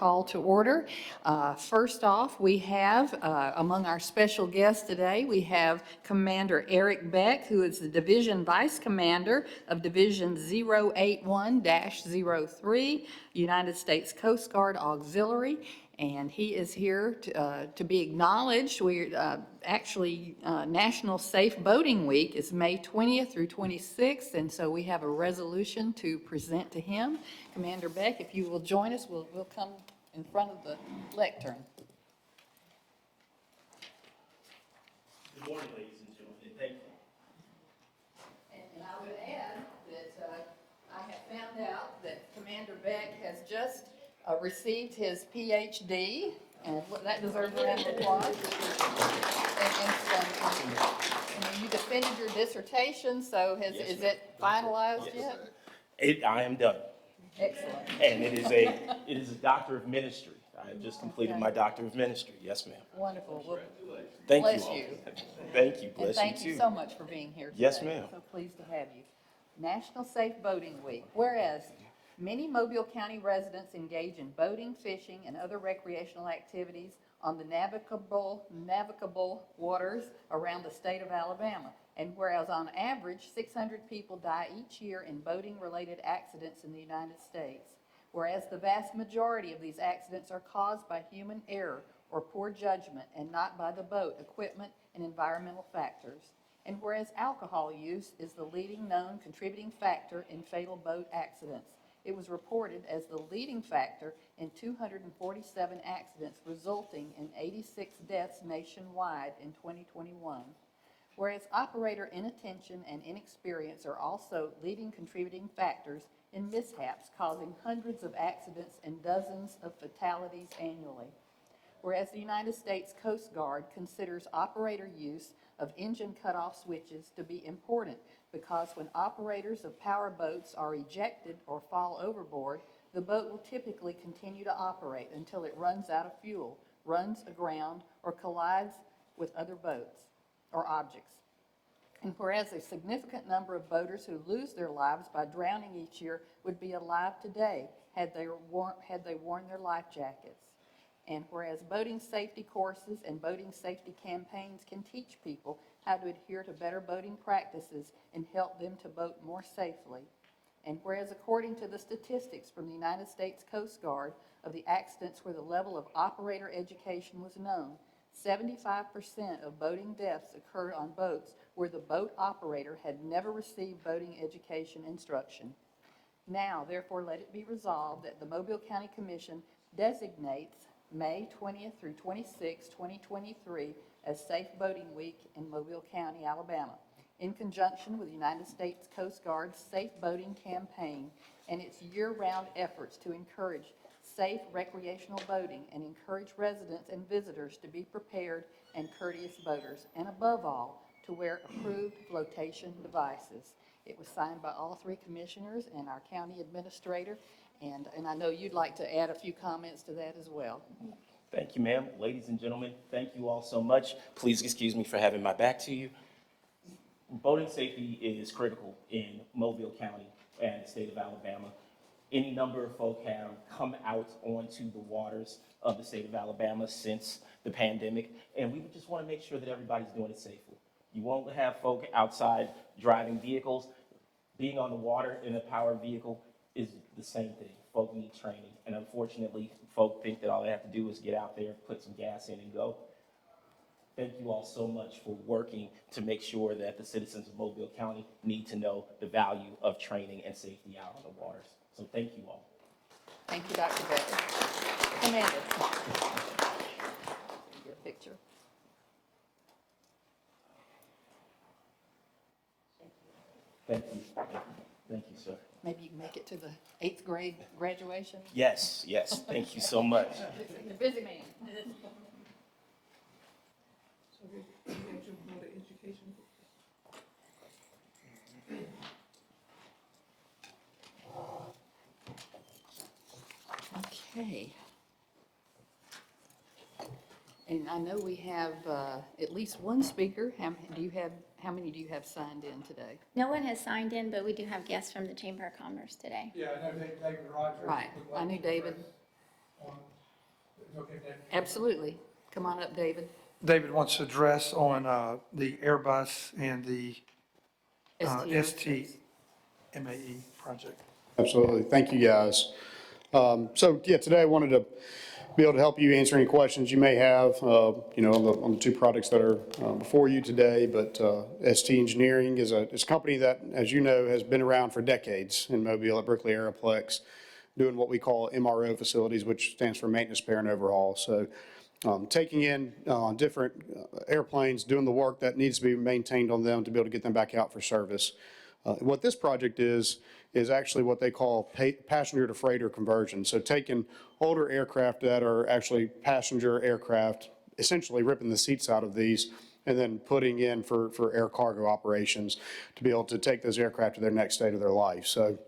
call to order. First off, we have, among our special guests today, we have Commander Eric Beck, who is the Division Vice Commander of Division 081-03, United States Coast Guard Auxiliary, and he is here to be acknowledged. National Safe Boating Week is May 20th through 26th, and so we have a resolution to present to him. Commander Beck, if you will join us, we'll come in front of the lectern. Good morning, ladies and gentlemen. Thank you. And I would add that I have found out that Commander Beck has just received his PhD, and that deserves a round of applause. And you defended your dissertation, so is it finalized yet? I am done. Excellent. And it is a Doctor of Ministry. I have just completed my Doctor of Ministry. Yes, ma'am. Wonderful. Well, Thank bless you all. you. Thank you. And Bless thank you you too. so much for being here today. Yes, ma'am. So pleased to have you. National Safe Boating Week. Whereas many Mobile County residents engage in boating, fishing, and other recreational activities on the navigable waters around the state of Alabama. And whereas on average, 600 people die each year in boating-related accidents in the United States. Whereas the vast majority of these accidents are caused by human error or poor judgment and not by the boat, equipment, and environmental factors. And whereas alcohol use is the leading known contributing factor in fatal boat accidents. It was reported as the leading factor in 247 accidents, resulting in 86 deaths nationwide in 2021. Whereas operator inattention and inexperience are also leading contributing factors in mishaps, causing hundreds of accidents and dozens of fatalities annually. Whereas the United States Coast Guard considers operator use of engine cutoff switches to be important because when operators of power boats are ejected or fall overboard, the boat will typically continue to operate until it runs out of fuel, runs aground, or collides with other boats or objects. And whereas a significant number of boaters who lose their lives by drowning each year would be alive today had they worn their life jackets. And whereas boating safety courses and boating safety campaigns can teach people how to adhere to better boating practices and help them to boat more safely. And whereas according to the statistics from the United States Coast Guard of the accidents where the level of operator education was known, 75% of boating deaths occurred on boats where the boat operator had never received boating education instruction. Now, therefore, let it be resolved that the Mobile County Commission designates May 20th through 26, 2023 as Safe Boating Week in Mobile County, Alabama, in conjunction with the United States Coast Guard's Safe Boating Campaign and its year-round efforts to encourage safe recreational boating and encourage residents and visitors to be prepared and courteous boaters, and above all, to wear approved flotation devices. It was signed by all three commissioners and our county administrator, and I know you'd like to add a few comments to that as well. Thank you, ma'am. Ladies and gentlemen, thank you all so much. Please excuse me for having my back to you. Boating safety is critical in Mobile County and the state of Alabama. Any number of folk have come out onto the waters of the state of Alabama since the pandemic, and we just want to make sure that everybody's doing it safely. You won't have folk outside driving vehicles. Being on the water in a powered vehicle is the same thing. Folk need training, and unfortunately, folk think that all they have to do is get out there, put some gas in, and go. Thank you all so much for working to make sure that the citizens of Mobile County need to know the value of training and safety out on the waters. So thank you all. Thank you, Dr. Becker. Amanda. Get a picture. Thank you. Thank you, sir. Maybe you can make it to the 8th grade graduation. Yes, yes. Thank you so much. You're a busy man. So we got your Board of Education. Okay. And I know we have at least one speaker. How many do you have signed in today? No one has signed in, but we do have guests from the Chamber of Commerce today. Yeah, I know David Rogers. Right. would like I knew to David. address on Okay, David. Absolutely. Come on up, David. David wants to address on the Airbus and the ST. STMAE project. Absolutely. Thank you, guys. Today I wanted to be able to help you answer any questions you may have, on the two products that are before you today. But ST Engineering is a company that, as you know, has been around for decades in Mobile at Berkeley Aeroplex, doing what we call MRO facilities, which stands for maintenance, repair, and overhaul. So taking in different airplanes, doing the work that needs to be maintained on them to be able to get them back out for service. What this project is actually what they call passenger to freighter conversion. So taking older aircraft that are actually passenger aircraft, essentially ripping the seats out of these, and then putting in for air cargo operations to be able to take those aircraft to their next state of their life. So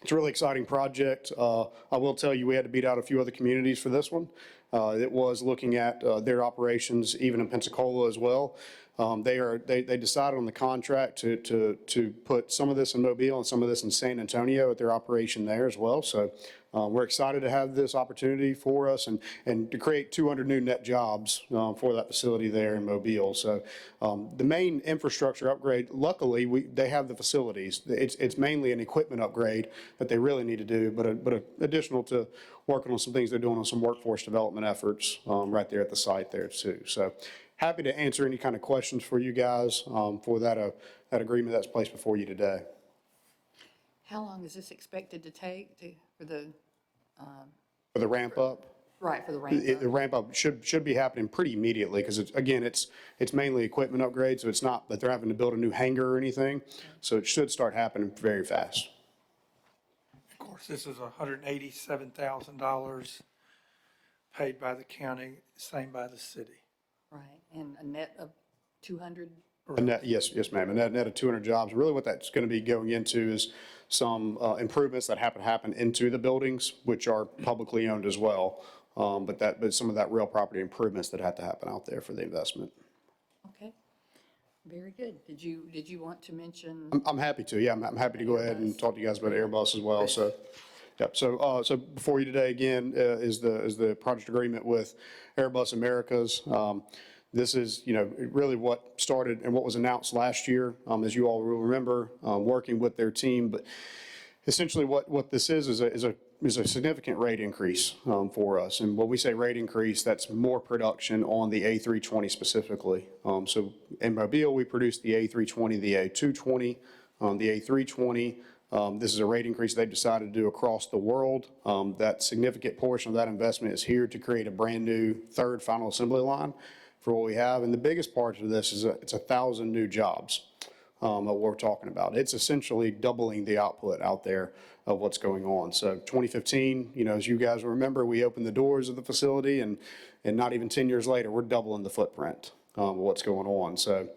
it's a really exciting project. I will tell you, we had to beat out a few other communities for this one. It was looking at their operations even in Pensacola as well. They decided on the contract to put some of this in Mobile and some of this in San Antonio at their operation there as well. So we're excited to have this opportunity for us and to create 200 new net jobs for that facility there in Mobile. So the main infrastructure upgrade, luckily, they have the facilities. It's mainly an equipment upgrade that they really need to do, but additional to working on some things they're doing on some workforce development efforts right there at the site there too. So happy to answer any kind of questions for you guys for that agreement that's placed before you today. How long is this expected to take for the For the ramp up, for the ramp the up? ramp up should be happening pretty immediately because it's mainly equipment upgrade, so it's not that they're having to build a new hangar or anything. So it should start happening very fast. Of course, this is $187,000 paid by the county, same by the city. Right, and a net of 200? A net, yes, ma'am. A net of 200 jobs. Really what that's going to be going into is some improvements that happen into the buildings, which are publicly owned as well. But some of that real property improvements that have to happen out there for the investment. Okay, very good. Did you want to mention? I'm happy to, yeah. I'm happy to go ahead and talk to you guys about Airbus as well, so. Yep, so before you today again is the project agreement with Airbus Americas. This is, really what started and what was announced last year, as you all will remember, working with their team. But essentially what this is a significant rate increase for us. And when we say rate increase, that's more production on the A320 specifically. So in Mobile, we produce the A320, the A220, the A320. This is a rate increase they've decided to do across the world. That significant portion of that investment is here to create a brand new third final assembly line for what we have. And the biggest part of this is it's 1,000 new jobs that we're talking about. It's essentially doubling the output out there of what's going on. So 2015, as you guys remember, we opened the doors of the facility and not even 10 years later, we're doubling the footprint of what's going on. So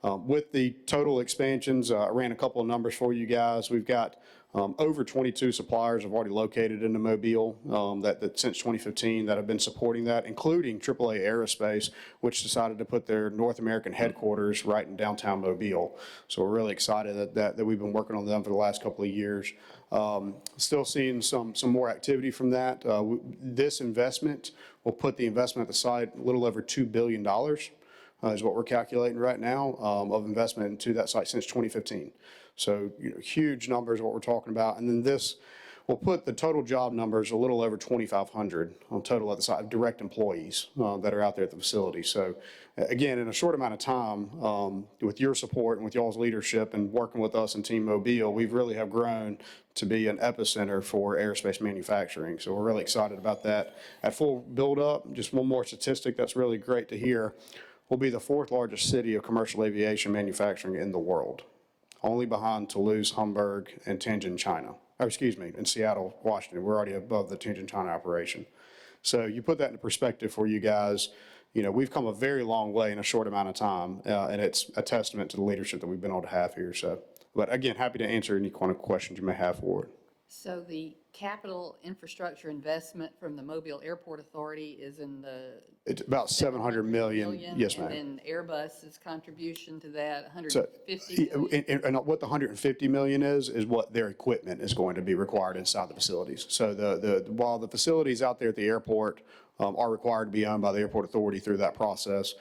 with the total expansions, I ran a couple of numbers for you guys. We've got over 22 suppliers have already located into Mobile that since 2015 that have been supporting that, including AAA Aerospace, which decided to put their North American headquarters right in downtown Mobile. So we're really excited that we've been working on them for the last couple of years. Still seeing some more activity from that. This investment will put the investment at the site a little over $2 billion. Is what we're calculating right now of investment into that site since 2015. So huge numbers what we're talking about. And then this will put the total job numbers a little over 2,500 on total at the site of direct employees that are out there at the facility. So again, in a short amount of time, with your support and with y'all's leadership and working with us and Team Mobile, we've really have grown to be an epicenter for aerospace manufacturing. So we're really excited about that. At full build up, just one more statistic that's really great to hear. Will be the 4th largest city of commercial aviation manufacturing in the world, only behind Toulouse, Hamburg, and Tianjin, China. In Seattle, Washington. We're already above the Tianjin, China operation. So you put that into perspective for you guys. We've come a very long way in a short amount of time, and it's a testament to the leadership that we've been able to have here. So, but again, happy to answer any kind of questions you may have forward. So the capital infrastructure investment from the Mobile Airport Authority is in the It's about 700 million. Yes, ma'am. And then Airbus's contribution to that, So, 150 million? and what the 150 million is what their equipment is going to be required inside the facilities. So while the facilities out there at the airport are required to be owned by the airport authority through that process,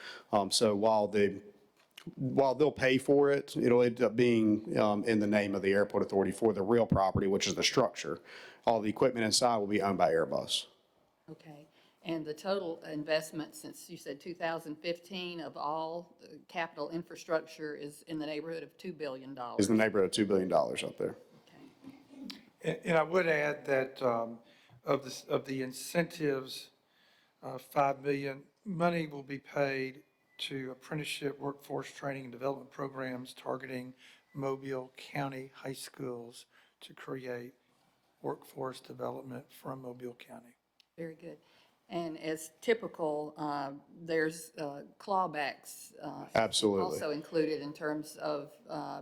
so while they'll pay for it, it'll end up being in the name of the airport authority for the real property, which is the structure. All the equipment inside will be owned by Airbus. Okay, and the total investment, since you said 2015, of all capital infrastructure is in the neighborhood of $2 billion. Is in the neighborhood of $2 billion up there. Okay. And I would add that of the incentives, 5 million, money will be paid to apprenticeship, workforce training and development programs targeting Mobile County high schools to create workforce development from Mobile County. Very good. And as typical, there's clawbacks. Absolutely. Also included in terms of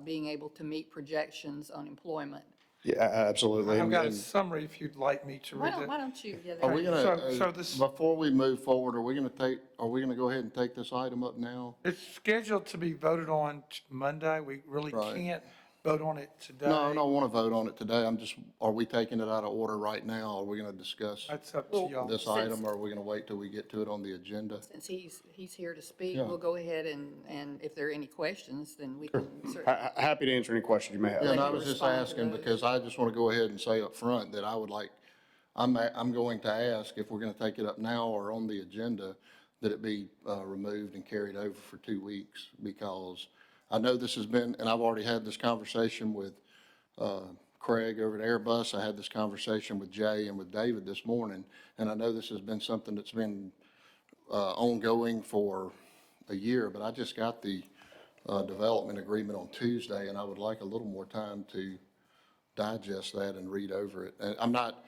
being able to meet projections on employment. Yeah, absolutely. I've got a And- summary if you'd like me to Why read don't, it. why don't you, yeah, Are we there- gonna, So this- before we move forward, are we gonna go ahead and take this item up now? It's scheduled to be voted on Monday. We really Right. can't vote on it today. No, I don't want to vote on it today. Are we taking it out of order right now? Are we gonna discuss That's up to y'all. this item, or are we gonna wait till we get to it on the agenda? since he's here to speak, Yeah. we'll go ahead and if there are any questions, then we can certainly. Happy to answer any questions you may have. Yeah, and I you was just respond to asking those. because I just want to go ahead and say up front that I would like, I'm going to ask if we're going to take it up now or on the agenda, that it be removed and carried over for 2 weeks, because I know this has been, and I've already had this conversation with Craig over at Airbus. I had this conversation with Jay and with David this morning, and I know this has been something that's been ongoing for a year, but I just got the development agreement on Tuesday, and I would like a little more time to digest that and read over it. And I'm not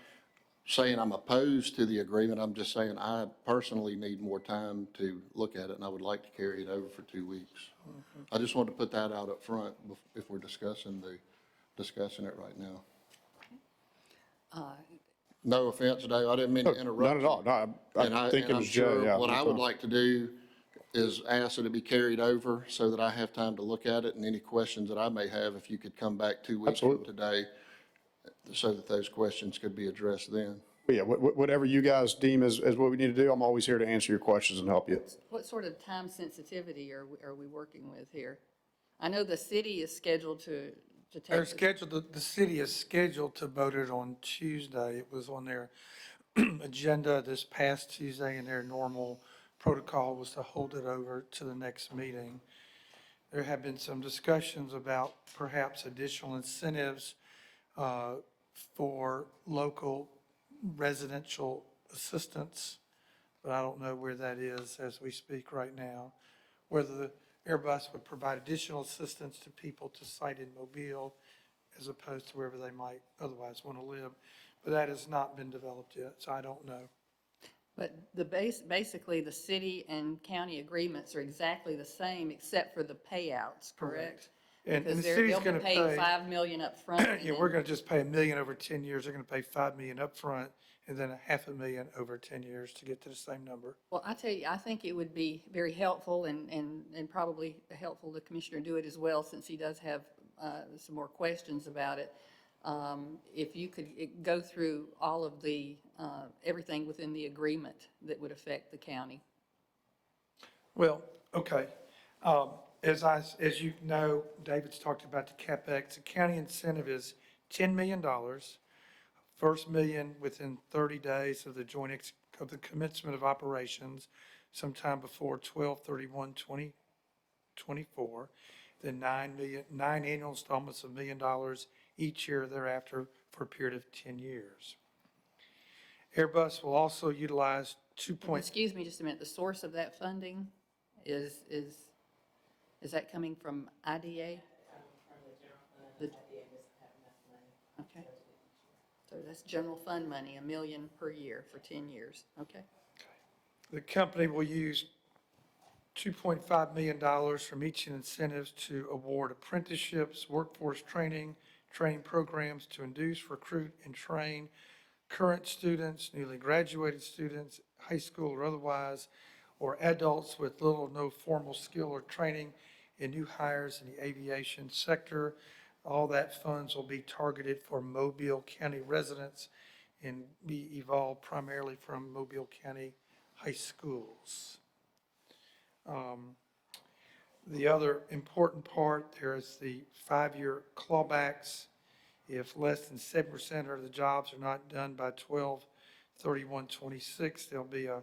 saying I'm opposed to the agreement, I'm just saying I personally need more time to look at it, and I would like to carry it over for 2 weeks. I just wanted to put that out up front if we're discussing it right now. No offense, Dave, I didn't mean to interrupt Not at you. all. No, And I think it and I'm was Joe, yeah. sure what I would like to do is ask that it be carried over so that I have time to look at it, and any questions that I may have, if you could come back 2 weeks from Absolutely. today, so that those questions could be addressed then. Yeah, whatever you guys deem as what we need to do, I'm always here to answer your questions and help you. What sort of time sensitivity are we working with here? I know the city is scheduled to take. They're this- scheduled, the city is scheduled to vote it on Tuesday. It was on their agenda this past Tuesday, and their normal protocol was to hold it over to the next meeting. There have been some discussions about perhaps additional incentives for local residential assistance, but I don't know where that is as we speak right now. Whether the Airbus would provide additional assistance to people to site in Mobile as opposed to wherever they might otherwise want to live. But that has not been developed yet, so I don't know. But basically, the city and county agreements are exactly the same except for the payouts, correct? And Because the city's they'll going be to paying pay, $5 million upfront. and yeah, then- we're going to just pay $1 million over 10 years. They're going to pay $5 million upfront and then $500,000 over 10 years to get to the same number. Well, I tell you, I think it would be very helpful and probably helpful the commissioner do it as well, since he does have some more questions about it. If you could go through all of the, everything within the agreement that would affect the county. Well, okay. As you know, David's talked about the CapEx. The county incentive is $10 million. First million within 30 days of the of the commencement of operations, sometime before 12/31/2024. Then 9 annual installments of $1 million each year thereafter for a period of 10 years. Airbus will also utilize Excuse me just a minute, the source of that funding is that coming from IDA? The- Okay. So that's general fund money, $1 million per year for 10 years, okay? The company will use $2.5 million from each incentives to award apprenticeships, workforce training, training programs to induce, recruit, and train current students, newly graduated students, high school or otherwise, or adults with little or no formal skill or training, and new hires in the aviation sector. All that funds will be targeted for Mobile County residents and be evolved primarily from Mobile County high schools. The other important part, there is the 5-year clawbacks. If less than 7% of the jobs are not done by 12/31/26, there'll be a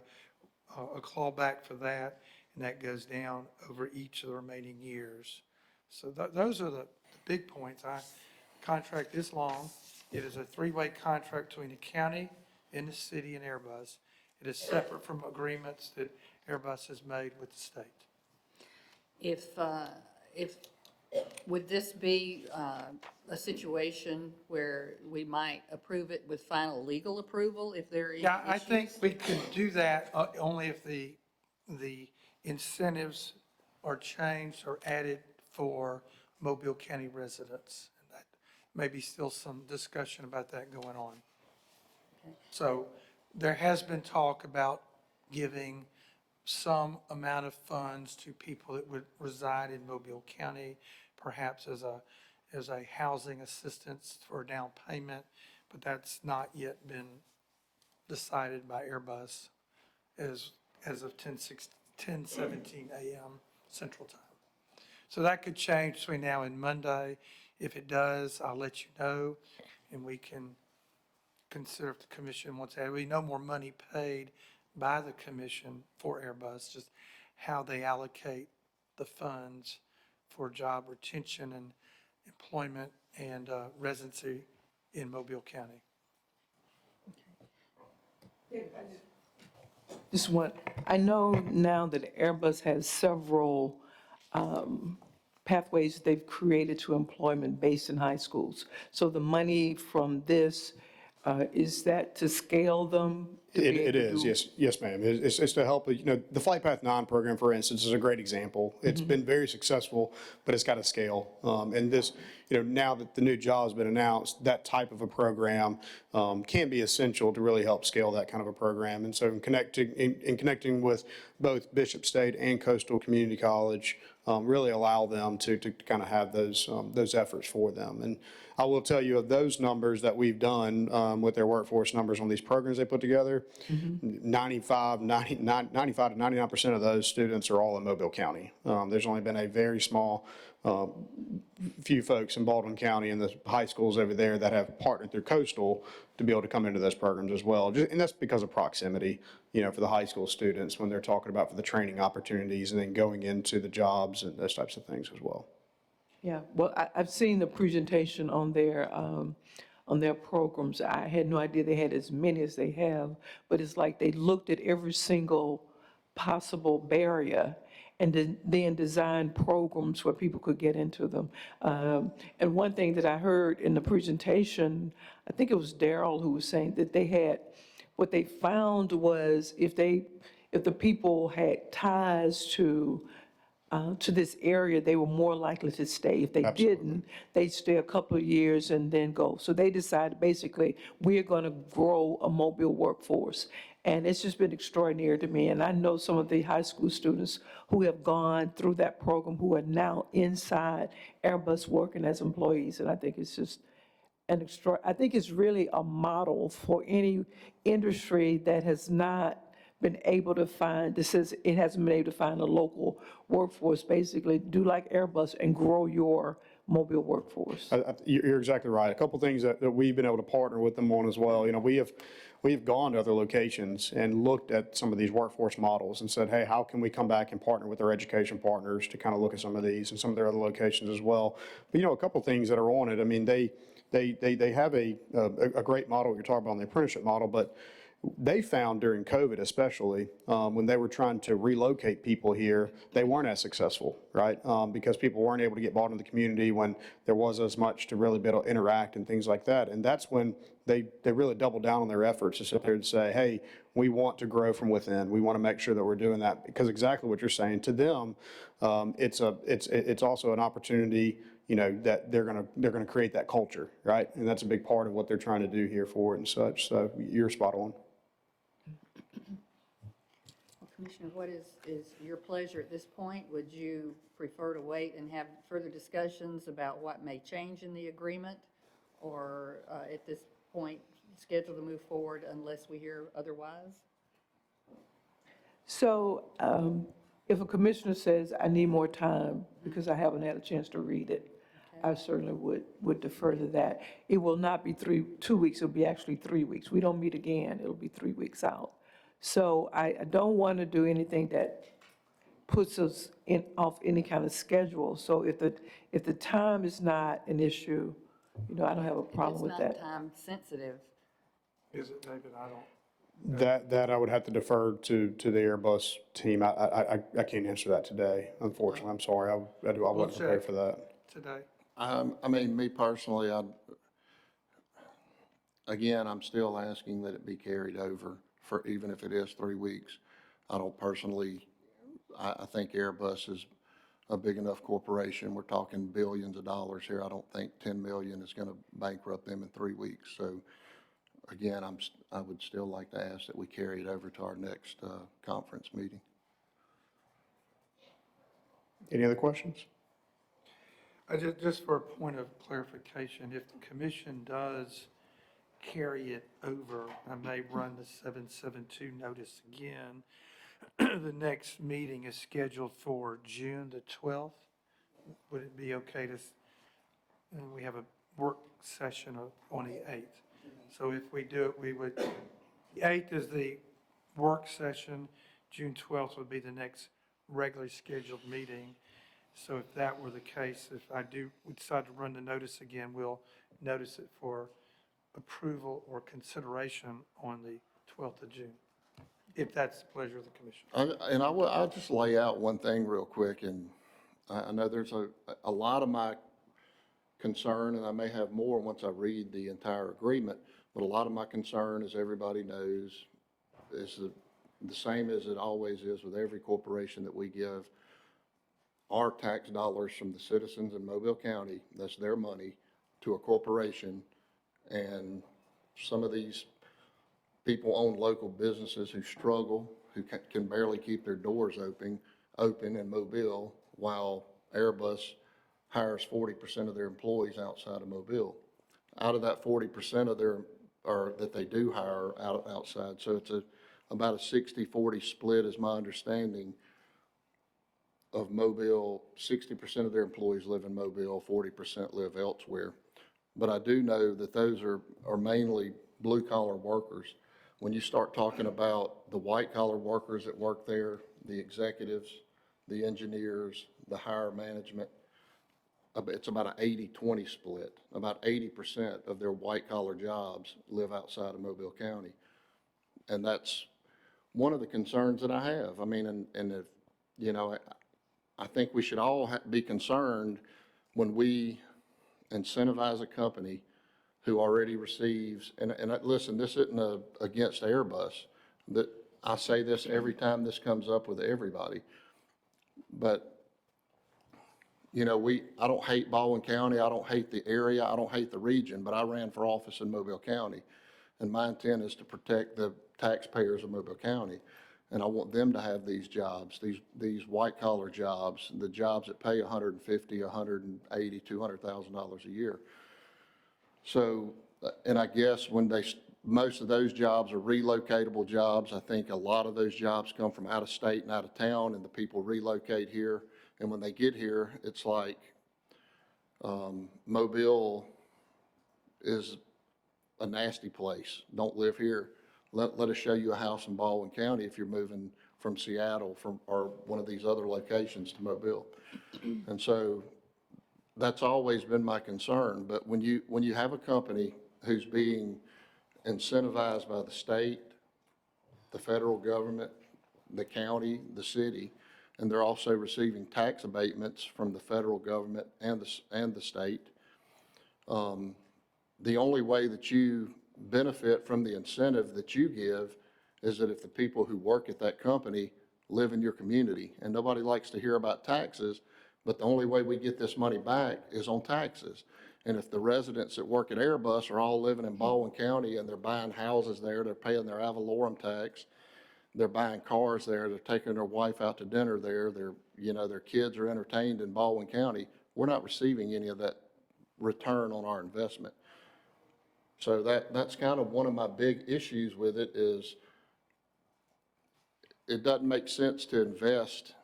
clawback for that, and that goes down over each of the remaining years. So those are the big points. Contract is long. It is a 3-way contract between the county and the city and Airbus. It is separate from agreements that Airbus has made with the state. Would this be a situation where we might approve it with final legal approval if there are any Yeah, I think issues? we could do that only if the incentives are changed or added for Mobile County residents. And that may be still some discussion about that going on. So there has been talk about giving some amount of funds to people that would reside in Mobile County, perhaps as a housing assistance for a down payment, but that's not yet been decided by Airbus as of 10:17 a.m. Central Time. So that could change between now and Monday. If it does, I'll let you know, and we can consider if the commission wants to. There'll be no more money paid by the commission for Airbus, just how they allocate the funds for job retention and employment and residency in Mobile County. Just one, I know now that Airbus has several pathways they've created to employment based in high schools. So the money from this, is that to scale them? to be It able to is, do- yes, ma'am. It's to help, the Flight Path 9 program, for instance, is a great example. It's been very successful, but it's got to scale. And this, now that the new job has been announced, that type of a program can be essential to really help scale that kind of a program. And so in connecting with both Bishop State and Coastal Community College, really allow them to kind of have those efforts for them. And I will tell you, of those numbers that we've done with their workforce numbers on these programs they put together, 95 to 99% of those students are all in Mobile County. There's only been a very small few folks in Baldwin County and the high schools over there that have partnered through Coastal to be able to come into those programs as well. And that's because of proximity, for the high school students when they're talking about for the training opportunities and then going into the jobs and those types of things as well. Yeah, well, I've seen the presentation on their programs. I had no idea they had as many as they have, but it's like they looked at every single possible barrier and then designed programs where people could get into them. And one thing that I heard in the presentation, I think it was Daryl who was saying that what they found was if the people had ties to this area, they were more likely to stay. If they didn't, they'd stay a couple of years and then go. So they decided, basically, we're going to grow a mobile workforce. And it's just been extraordinary to me. And I know some of the high school students who have gone through that program who are now inside Airbus working as employees. And I think it's just I think it's really a model for any industry that has not been able to find, this says it hasn't been able to find a local workforce, basically do like Airbus and grow your mobile workforce. You're exactly right. A couple things that we've been able to partner with them on as well. We have gone to other locations and looked at some of these workforce models and said, hey, how can we come back and partner with our education partners to kind of look at some of these and some of their other locations as well. But a couple things that are on it. I mean, they have a great model. You're talking about the apprenticeship model, but they found during COVID especially, when they were trying to relocate people here, they weren't as successful, right? Because people weren't able to get bought in the community when there was as much to really be able to interact and things like that. And that's when they really doubled down on their efforts to sit there and say, hey, we want to grow from within. We want to make sure that we're doing that, because exactly what you're saying, to them, it's also an opportunity that they're going to create that culture, right? And that's a big part of what they're trying to do here for it and such. So you're spot on. Well, Commissioner, what is your pleasure at this point? Would you prefer to wait and have further discussions about what may change in the agreement? Or at this point, schedule to move forward unless we hear otherwise? So if a commissioner says, I need more time because I haven't had a chance to read it, I certainly would defer to that. It will not be 2 weeks, it'll be actually 3 weeks. We don't meet again, it'll be 3 weeks out. So I don't want to do anything that puts us off any kind of schedule. So if the time is not an issue, I don't have a problem with It's that. not time sensitive. Is it, David? I don't. That I would have to defer to the Airbus team. I can't answer that today, unfortunately. I'm sorry. I wasn't prepared for that. Today. I mean, me personally, again, I'm still asking that it be carried over for, even if it is 3 weeks. I don't personally, I think Airbus is a big enough corporation. We're talking billions of dollars here. I don't think 10 million is going to bankrupt them in 3 weeks. So again, I would still like to ask that we carry it over to our next conference meeting. Any other questions? Just for a point of clarification, if the commission does carry it over, I may run the 772 notice again. The next meeting is scheduled for June the 12th. Would it be okay and we have a work session on the 8th. So if we do it, the 8th is the work session, June 12th would be the next regularly scheduled meeting. So if that were the case, if we decide to run the notice again, we'll notice it for approval or consideration on the 12th of June, if that's the pleasure of the commission. I'll just lay out one thing real quick, and I know there's a lot of my concern, and I may have more once I read the entire agreement, but a lot of my concern, as everybody knows, is the same as it always is with every corporation that we give our tax dollars from the citizens in Mobile County, that's their money, to a corporation. And some of these people own local businesses who struggle, who can barely keep their doors open in Mobile, while Airbus hires 40% of their employees outside of Mobile. Out of that 40% that they do hire outside, so it's about a 60-40 split is my understanding of Mobile. 60% of their employees live in Mobile, 40% live elsewhere. But I do know that those are mainly blue-collar workers. When you start talking about the white-collar workers that work there, the executives, the engineers, the higher management, it's about an 80-20 split. About 80% of their white-collar jobs live outside of Mobile County. And that's one of the concerns that I have. I mean, and if, I think we should all be concerned when we incentivize a company who already receives, and listen, this isn't against Airbus. That I say this every time this comes up with everybody. But, I don't hate Baldwin County, I don't hate the area, I don't hate the region, but I ran for office in Mobile County. And my intent is to protect the taxpayers of Mobile County. And I want them to have these jobs, these white-collar jobs, the jobs that pay $150,000, $180,000, $200,000 a year. So, and I guess most of those jobs are relocatable jobs. I think a lot of those jobs come from out of state and out of town, and the people relocate here. And when they get here, it's like Mobile is a nasty place. Don't live here. Let us show you a house in Baldwin County if you're moving from Seattle or one of these other locations to Mobile. And so that's always been my concern. But when you have a company who's being incentivized by the state, the federal government, the county, the city, and they're also receiving tax abatements from the federal government and the state, the only way that you benefit from the incentive that you give is that if the people who work at that company live in your community. And nobody likes to hear about taxes, But the only way we get this money back is on taxes. And if the residents that work at Airbus are all living in Baldwin County and they're buying houses there, they're paying their ad valorem tax, they're buying cars there, they're taking their wife out to dinner there, their kids are entertained in Baldwin County, we're not receiving any of that return on our investment. So that's kind of one of my big issues with it is it doesn't make sense to invest.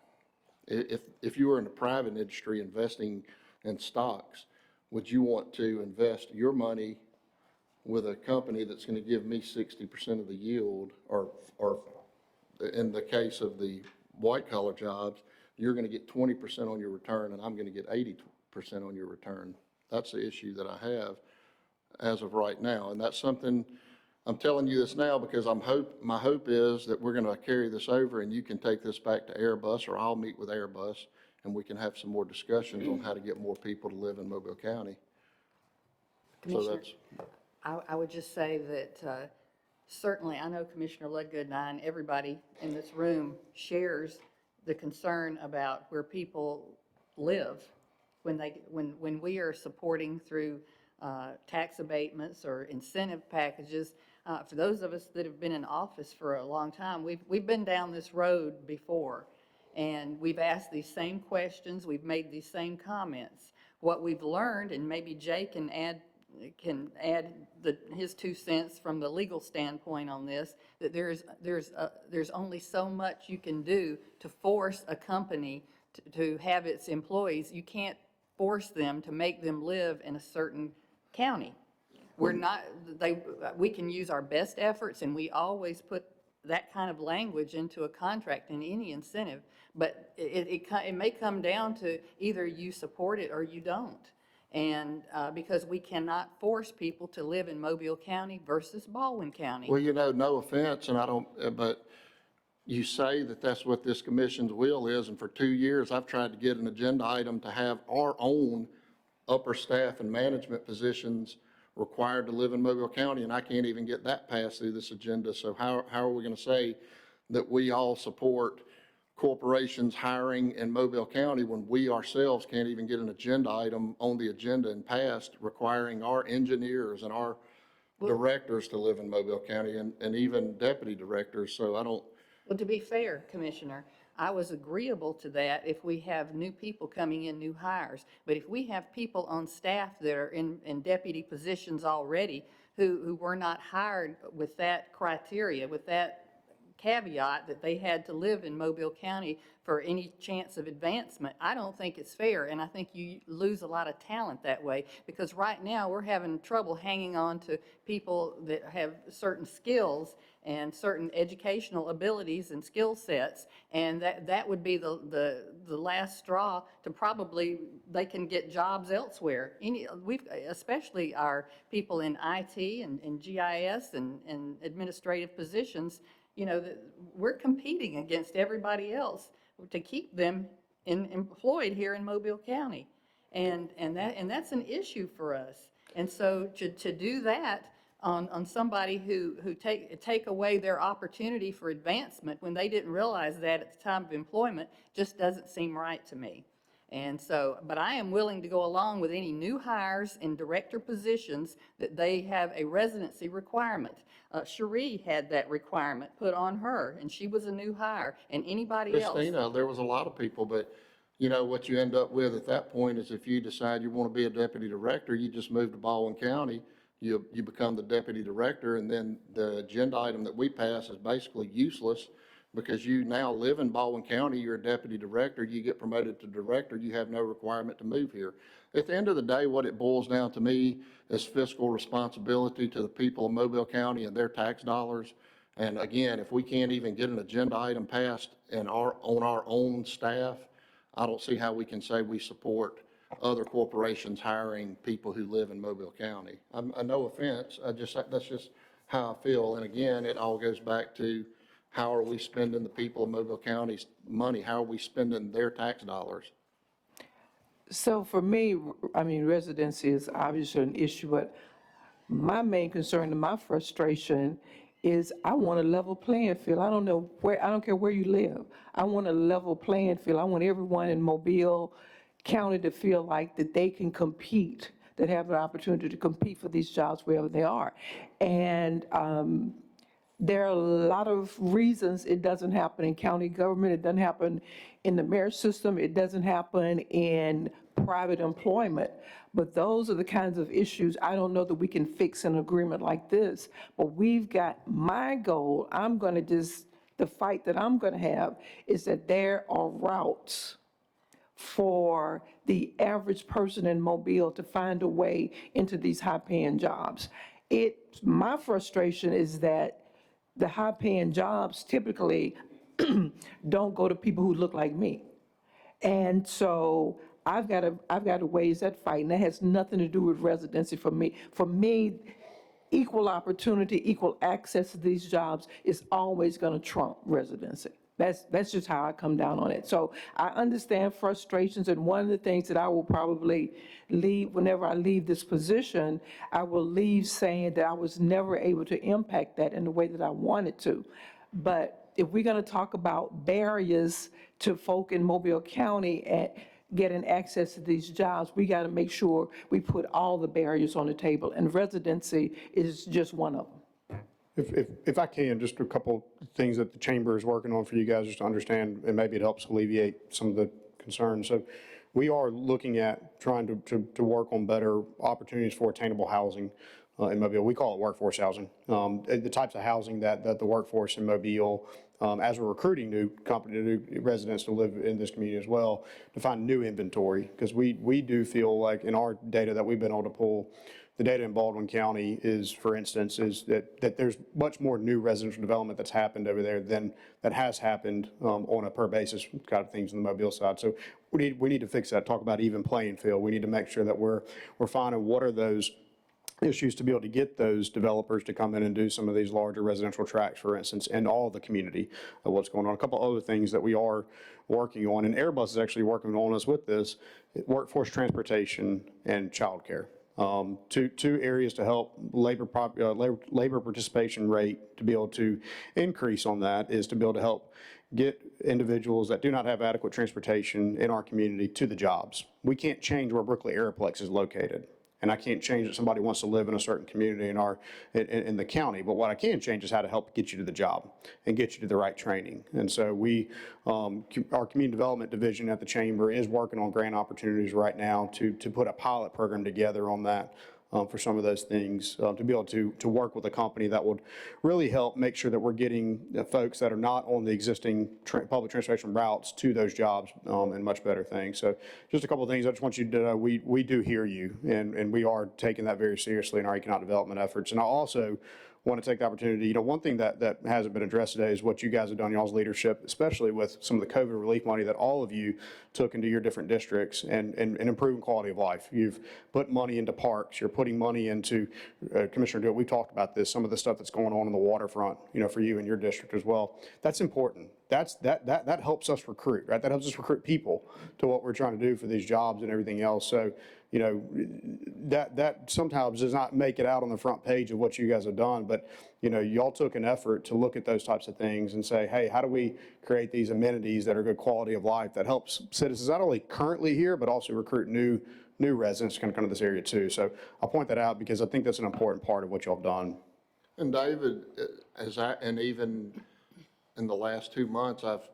If you were in the private industry investing in stocks, would you want to invest your money with a company that's going to give me 60% of the yield, or in the case of the white collar jobs, you're going to get 20% on your return and I'm going to get 80% on your return? That's the issue that I have as of right now. And that's something, I'm telling you this now because my hope is that we're going to carry this over and you can take this back to Airbus, or I'll meet with Airbus and we can have some more discussions on how to get more people to live in Mobile County. So Commissioner, that's, I would just say that certainly, I know Commissioner Ludgood and I and everybody in this room shares the concern about where people live when we are supporting through tax abatements or incentive packages. For those of us that have been in office for a long time, we've been down this road before, and we've asked these same questions, we've made these same comments. What we've learned, and maybe Jay can add his 2 cents from the legal standpoint on this, that there's only so much you can do to force a company to have its employees. You can't force them to make them live in a certain county. We can use our best efforts, and we always put that kind of language into a contract in any incentive, but it may come down to either you support it or you don't. And because we cannot force people to live in Mobile County versus Baldwin County. well, no offense, and I don't, but you say that that's what this commission's will is, and for 2 years, I've tried to get an agenda item to have our own upper staff and management positions required to live in Mobile County, and I can't even get that passed through this agenda. So how are we going to say that we all support corporations hiring in Mobile County when we ourselves can't even get an agenda item on the agenda and passed requiring our engineers and our directors to live in Mobile County, and even deputy directors? So I don't. Well, to be fair, Commissioner, I was agreeable to that if we have new people coming in, new hires. But if we have people on staff that are in deputy positions already who were not hired with that criteria, with that caveat that they had to live in Mobile County for any chance of advancement, I don't think it's fair, and I think you lose a lot of talent that way, because right now we're having trouble hanging on to people that have certain skills and certain educational abilities and skill sets, and that would be the last straw to probably they can get jobs elsewhere. Especially our people in IT and GIS and administrative positions, we're competing against everybody else to keep them employed here in Mobile County. And that's an issue for us. And so to do that on somebody who take away their opportunity for advancement when they didn't realize that at the time of employment just doesn't seem right to me. And so, but I am willing to go along with any new hires in director positions that they have a residency requirement. Cherie had that requirement put on her, and she was a new hire, and anybody else. Christina, there was a lot of people, but what you end up with at that point is if you decide you want to be a deputy director, you just move to Baldwin County, you become the deputy director, and then the agenda item that we pass is basically useless because you now live in Baldwin County, you're a deputy director, you get promoted to director, you have no requirement to move here. At the end of the day, what it boils down to me is fiscal responsibility to the people of Mobile County and their tax dollars. And again, if we can't even get an agenda item passed on our own staff, I don't see how we can say we support other corporations hiring people who live in Mobile County. No offense, that's just how I feel. And again, it all goes back to how are we spending the people of Mobile County's money? How are we spending their tax dollars? So for me, residency is obviously an issue, but my main concern and my frustration is I want a level playing field. I don't care where you live. I want a level playing field. I want everyone in Mobile county to feel like that they can compete, that have an opportunity to compete for these jobs wherever they are. And there are a lot of reasons it doesn't happen in county government, it doesn't happen in the merit system, it doesn't happen in private employment. But those are the kinds of issues I don't know that we can fix in an agreement like this. But we've got, my goal, the fight that I'm gonna have is that there are routes for the average person in Mobile to find a way into these high-paying jobs. My frustration is that the high-paying jobs typically don't go to people who look like me. And so I've got to wage that fight, and that has nothing to do with residency for me. For me, equal opportunity, equal access to these jobs is always going to trump residency. That's just how I come down on it. So I understand frustrations, and one of the things that I will probably leave, whenever I leave this position, I will leave saying that I was never able to impact that in the way that I wanted to. But if we're going to talk about barriers to folk in Mobile County at getting access to these jobs, we got to make sure we put all the barriers on the table, and residency is just one of them. If I can, just a couple things that the chamber is working on for you guys just to understand, and maybe it helps alleviate some of the concerns. So we are looking at trying to work on better opportunities for attainable housing in Mobile. We call it workforce housing. The types of housing that the workforce in Mobile, as we're recruiting new residents to live in this community as well, to find new inventory. Because we do feel like in our data that we've been able to pull, the data in Baldwin County is, for instance, is that there's much more new residential development that's happened over there than that has happened on a per basis kind of things on the Mobile side. So we need to fix that, talk about even playing field. We need to make sure that we're finding what are those issues to be able to get those developers to come in and do some of these larger residential tracts, for instance, and all the community of what's going on. A couple other things that we are working on, and Airbus is actually working on us with this, workforce transportation and childcare. Two areas to help labor participation rate to be able to increase on that is to be able to help get individuals that do not have adequate transportation in our community to the jobs. We can't change where Brooklyn Aeroplex is located. And I can't change that somebody wants to live in a certain community in the county. But what I can change is how to help get you to the job and get you to the right training. And so our community development division at the chamber is working on grant opportunities right now to put a pilot program together on that. For some of those things, to be able to work with a company that would really help make sure that we're getting folks that are not on the existing public transportation routes to those jobs and much better things. So just a couple of things I just want you to know, we do hear you, and we are taking that very seriously in our economic development efforts. And I also want to take the opportunity, one thing that hasn't been addressed today is what you guys have done, y'all's leadership, especially with some of the COVID relief money that all of you took into your different districts and improving quality of life. You've put money into parks, you're putting money into, Commissioner DeWitt, we talked about this, some of the stuff that's going on the waterfront, for you in your district as well. That's important. That helps us recruit, right? That helps us recruit people to what we're trying to do for these jobs and everything else. So, that sometimes does not make it out on the front page of what you guys have done, but, y'all took an effort to look at those types of things and say, hey, how do we create these amenities that are good quality of life that helps citizens not only currently here, but also recruit new residents to come to this area too. So I'll point that out because I think that's an important part of what y'all have done. And David, and even in the last 2 months, I've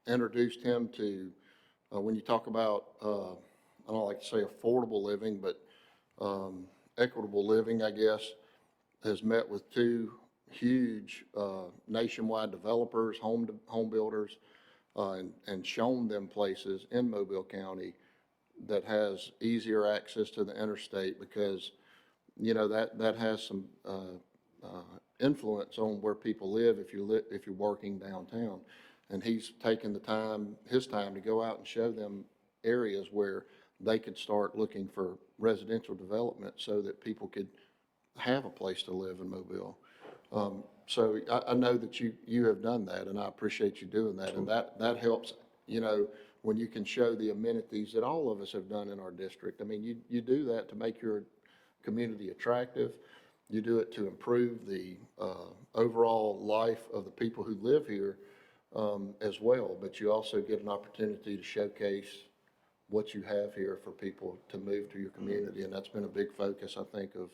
introduced him to, when you talk about, I don't like to say affordable living, but equitable living, I guess, has met with 2 huge nationwide developers, home builders, and shown them places in Mobile County that has easier access to the interstate because, that has some influence on where people live if you're working downtown. And he's taken his time to go out and show them areas where they could start looking for residential development so that people could have a place to live in Mobile. So I know that you have done that, and I appreciate you doing that. And that helps, when you can show the amenities that all of us have done in our district. I mean, you do that to make your community attractive. You do it to improve the overall life of the people who live here as well. But you also get an opportunity to showcase what you have here for people to move to your community. And that's been a big focus, I think, of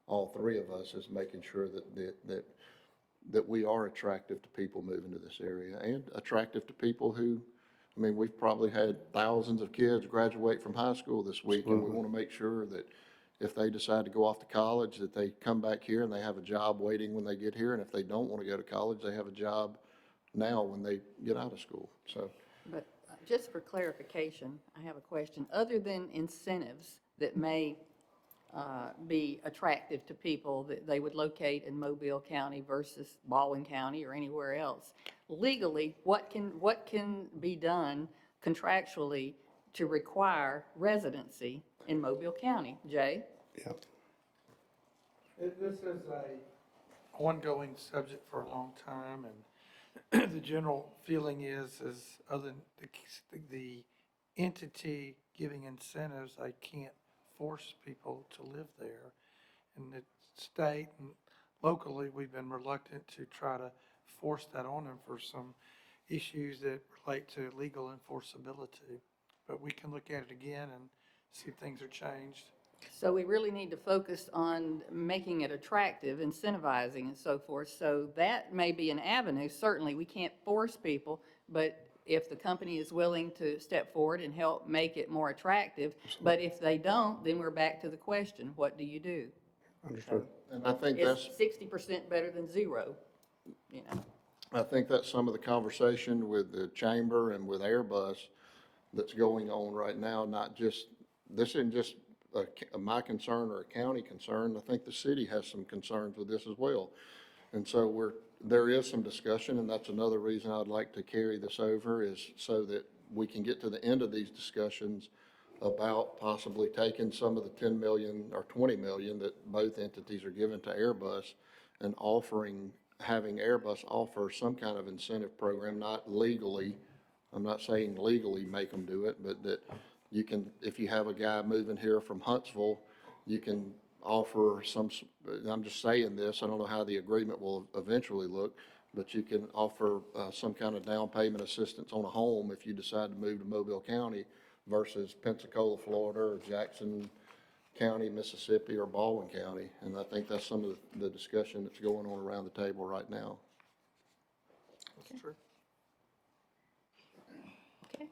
all three of us, is making sure that we are attractive to people moving to this area, and attractive to people who, I mean, we've probably had thousands of kids graduate from high school this week, and we want to make sure that if they decide to go off to college, that they come back here and they have a job waiting when they get here, and if they don't want to go to college, they have a job now when they get out of school, so. But just for clarification, I have a question. Other than incentives that may be attractive to people that they would locate in Mobile County versus Baldwin County or anywhere else, legally, what can be done contractually to require residency in Mobile County? Jay? Yeah. This is a ongoing subject for a long time, and the general feeling is other than the entity giving incentives, I can't force people to live there. And the state and locally, we've been reluctant to try to force that on them for some issues that relate to legal enforceability. But we can look at it again and see if things are changed. So we really need to focus on making it attractive, incentivizing and so forth. So that may be an avenue. Certainly, we can't force people, but if the company is willing to step forward and help make it more attractive, but if they don't, then we're back to the question, what do you do? Understood. And I think It's that's, 60% better than zero, you know? I think that's some of the conversation with the chamber and with Airbus that's going on right now, not just, this isn't just my concern or a county concern. I think the city has some concerns with this as well. And so there is some discussion, and that's another reason I'd like to carry this over, is so that we can get to the end of these discussions about possibly taking some of the 10 million or 20 million that both entities are giving to Airbus and having Airbus offer some kind of incentive program, not legally. I'm not saying legally make them do it, but that you can, if you have a guy moving here from Huntsville, you can offer some, I'm just saying this, I don't know how the agreement will eventually look, but you can offer some kind of down payment assistance on a home if you decide to move to Mobile County versus Pensacola, Florida, or Jackson County, Mississippi, or Baldwin County. And I think that's some of the discussion that's going on around the table right now. That's true. Okay.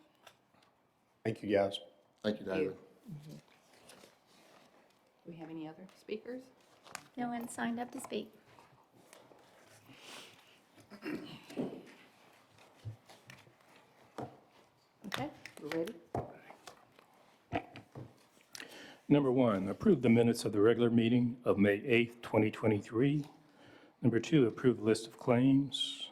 Thank you, guys. Thank you, David. Do we have any other speakers? No one signed up to speak. Okay, we're ready? Number one, approve the minutes of the regular meeting of May 8th, 2023. Number two, approve the list of claims.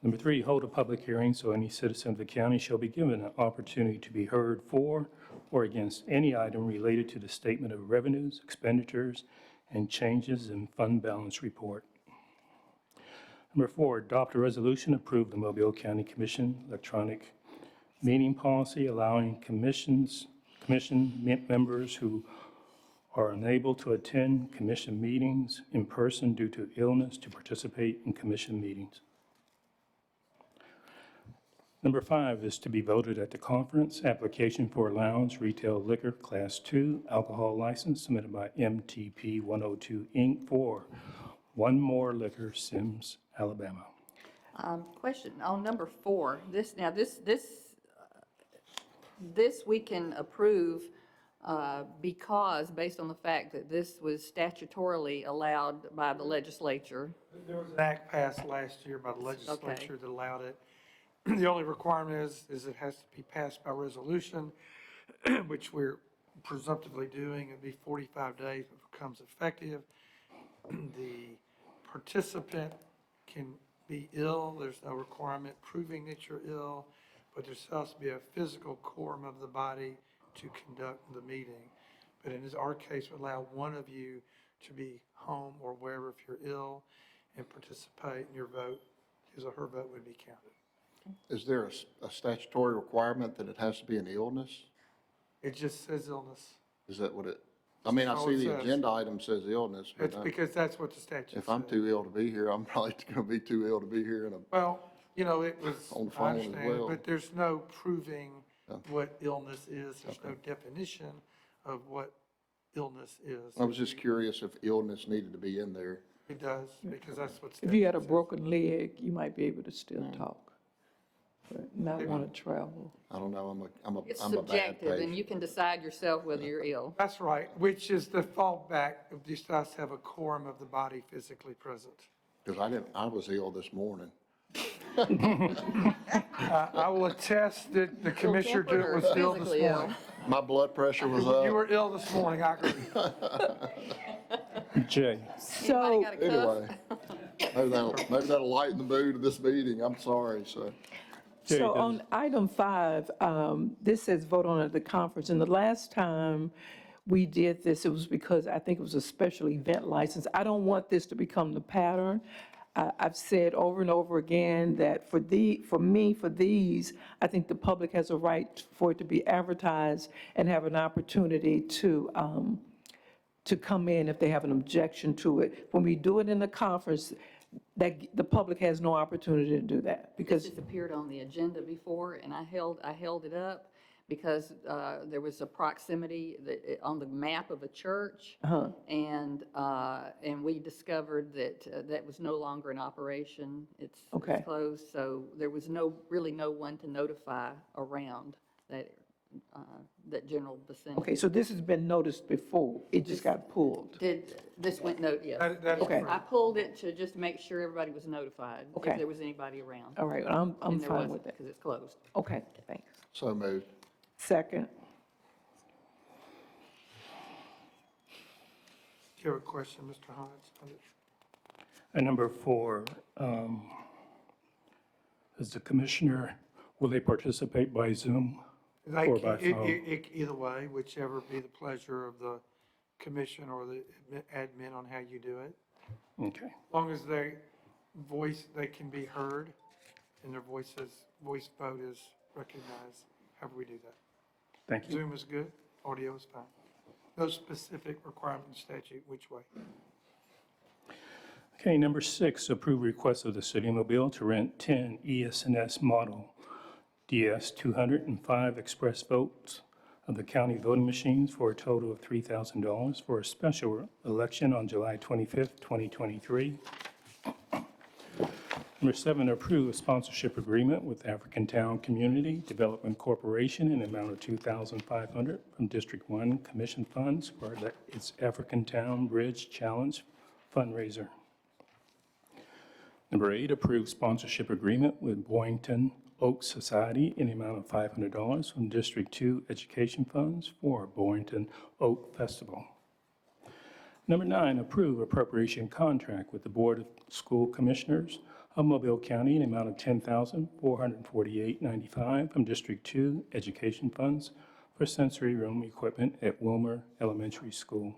Number three, hold a public hearing so any citizen of the county shall be given an opportunity to be heard for or against any item related to the statement of revenues, expenditures, and changes in fund balance report. Number four, adopt a resolution, approve the Mobile County Commission electronic meeting policy allowing commission members who are unable to attend commission meetings in person due to illness to participate in commission meetings. Number five is to be voted at the conference, application for allowance retail liquor class 2 alcohol license submitted by MTP 102 Inc. for One More Liquor, Sims, Alabama. Question on number 4, this we can approve because, based on the fact that this was statutorily allowed by the legislature. There was an act passed last year by the legislature that allowed it. The only requirement is it has to be passed by resolution, which we're presumptively doing. It'd be 45 days if it becomes effective. The participant can be ill. There's no requirement proving that you're ill, but there has to be a physical quorum of the body to conduct the meeting. But in our case, we allow one of you to be home or wherever if you're ill and participate, and your vote, his or her vote would be counted. Is there a statutory requirement that it has to be an illness? It just says illness. Is that what it, I mean, I That's all see it the says. agenda item says illness, but It's because that's what the statute says. if I'm too ill to be here, I'm probably gonna be too ill to be here in a, Well, it was, On the I phone as understand, well. but there's no proving what illness is. There's no definition of what illness is. I was just curious if illness needed to be in there. It does, because that's what. If you had a statute says. broken leg, you might be able to still talk, but not want to travel. I don't know, It's I'm a bad subjective, and patient. you can decide yourself whether you're ill. That's right, which is the fallback of just us have a quorum of the body physically present. Because I was ill this morning. I will attest that the commissioner Ill-tempered or was ill this physically ill? morning. My blood pressure was You up. were ill this morning, I agree. J, So, Anybody got a cough? Anyway, maybe that'll lighten the mood of this meeting. I'm sorry, so. Jay, so does- on item 5, this says vote on at the conference, and the last time we did this, it was because I think it was a special event license. I don't want this to become the pattern. I've said over and over again that for these, I think the public has a right for it to be advertised and have an opportunity to come in if they have an objection to it. When we do it in the conference, that the public has no opportunity to do that, This because, just appeared on the agenda before, and I held it up because there was a proximity on the map of a church. And we discovered that that was no longer in operation. It's Okay. closed, so there was really no one to notify around that general vicinity. okay, so this has been noticed before, it just got pulled. This went, yes. That is Okay. I correct. pulled it to just make sure everybody was notified Okay. if there was anybody around. All right, I'm And there fine wasn't, with that. because it's closed. Okay, thanks. So moved. Second, Do you have a question, Mr. Hodge? Number 4, is the commissioner, will they participate by Zoom? Like, Or by phone. either way, whichever be the pleasure of the commission or the admin on how you do it. Okay, As long as they can be heard and their voice vote is recognized, however we do that. thank you. Zoom is good, audio is fine. No specific requirement in statute, which way? Okay, number 6, approve request of the city of Mobile to rent 10 ES&S model DS-205 express votes of the county voting machines for a total of $3,000 for a special election on July 25th, 2023. Number 7, approve a sponsorship agreement with African Town Community Development Corporation in the amount of $2,500 from District 1 Commission funds for its African Town Bridge Challenge fundraiser. Number 8, approve sponsorship agreement with Boynton Oak Society in the amount of $500 from District 2 Education Funds for Boynton Oak Festival. Number 9, approve appropriation contract with the Board of School Commissioners of Mobile County in the amount of $10,448.95 from District 2 Education Funds for sensory room equipment at Wilmer Elementary School.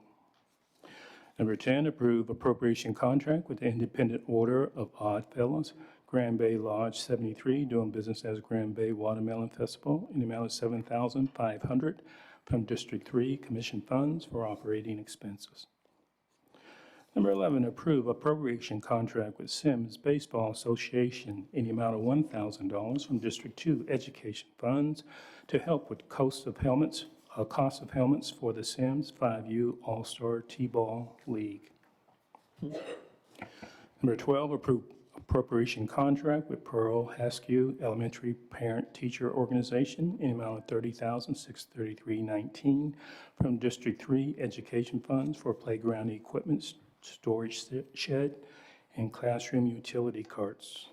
Number 10, approve appropriation contract with the Independent Order of Odd Fellows, Grand Bay Lodge 73, doing business as Grand Bay Watermelon Festival in the amount of $7,500 from District 3 Commission funds for operating expenses. Number 11, approve appropriation contract with Sims Baseball Association in the amount of $1,000 from District 2 Education funds to help with cost of helmets for the Sims 5U All-Star T-Ball League. Number 12, approve appropriation contract with Pearl Haskew Elementary Parent Teacher Organization in the amount of $30,633.19 from District 3 Education funds for playground equipment, storage shed, and classroom utility carts.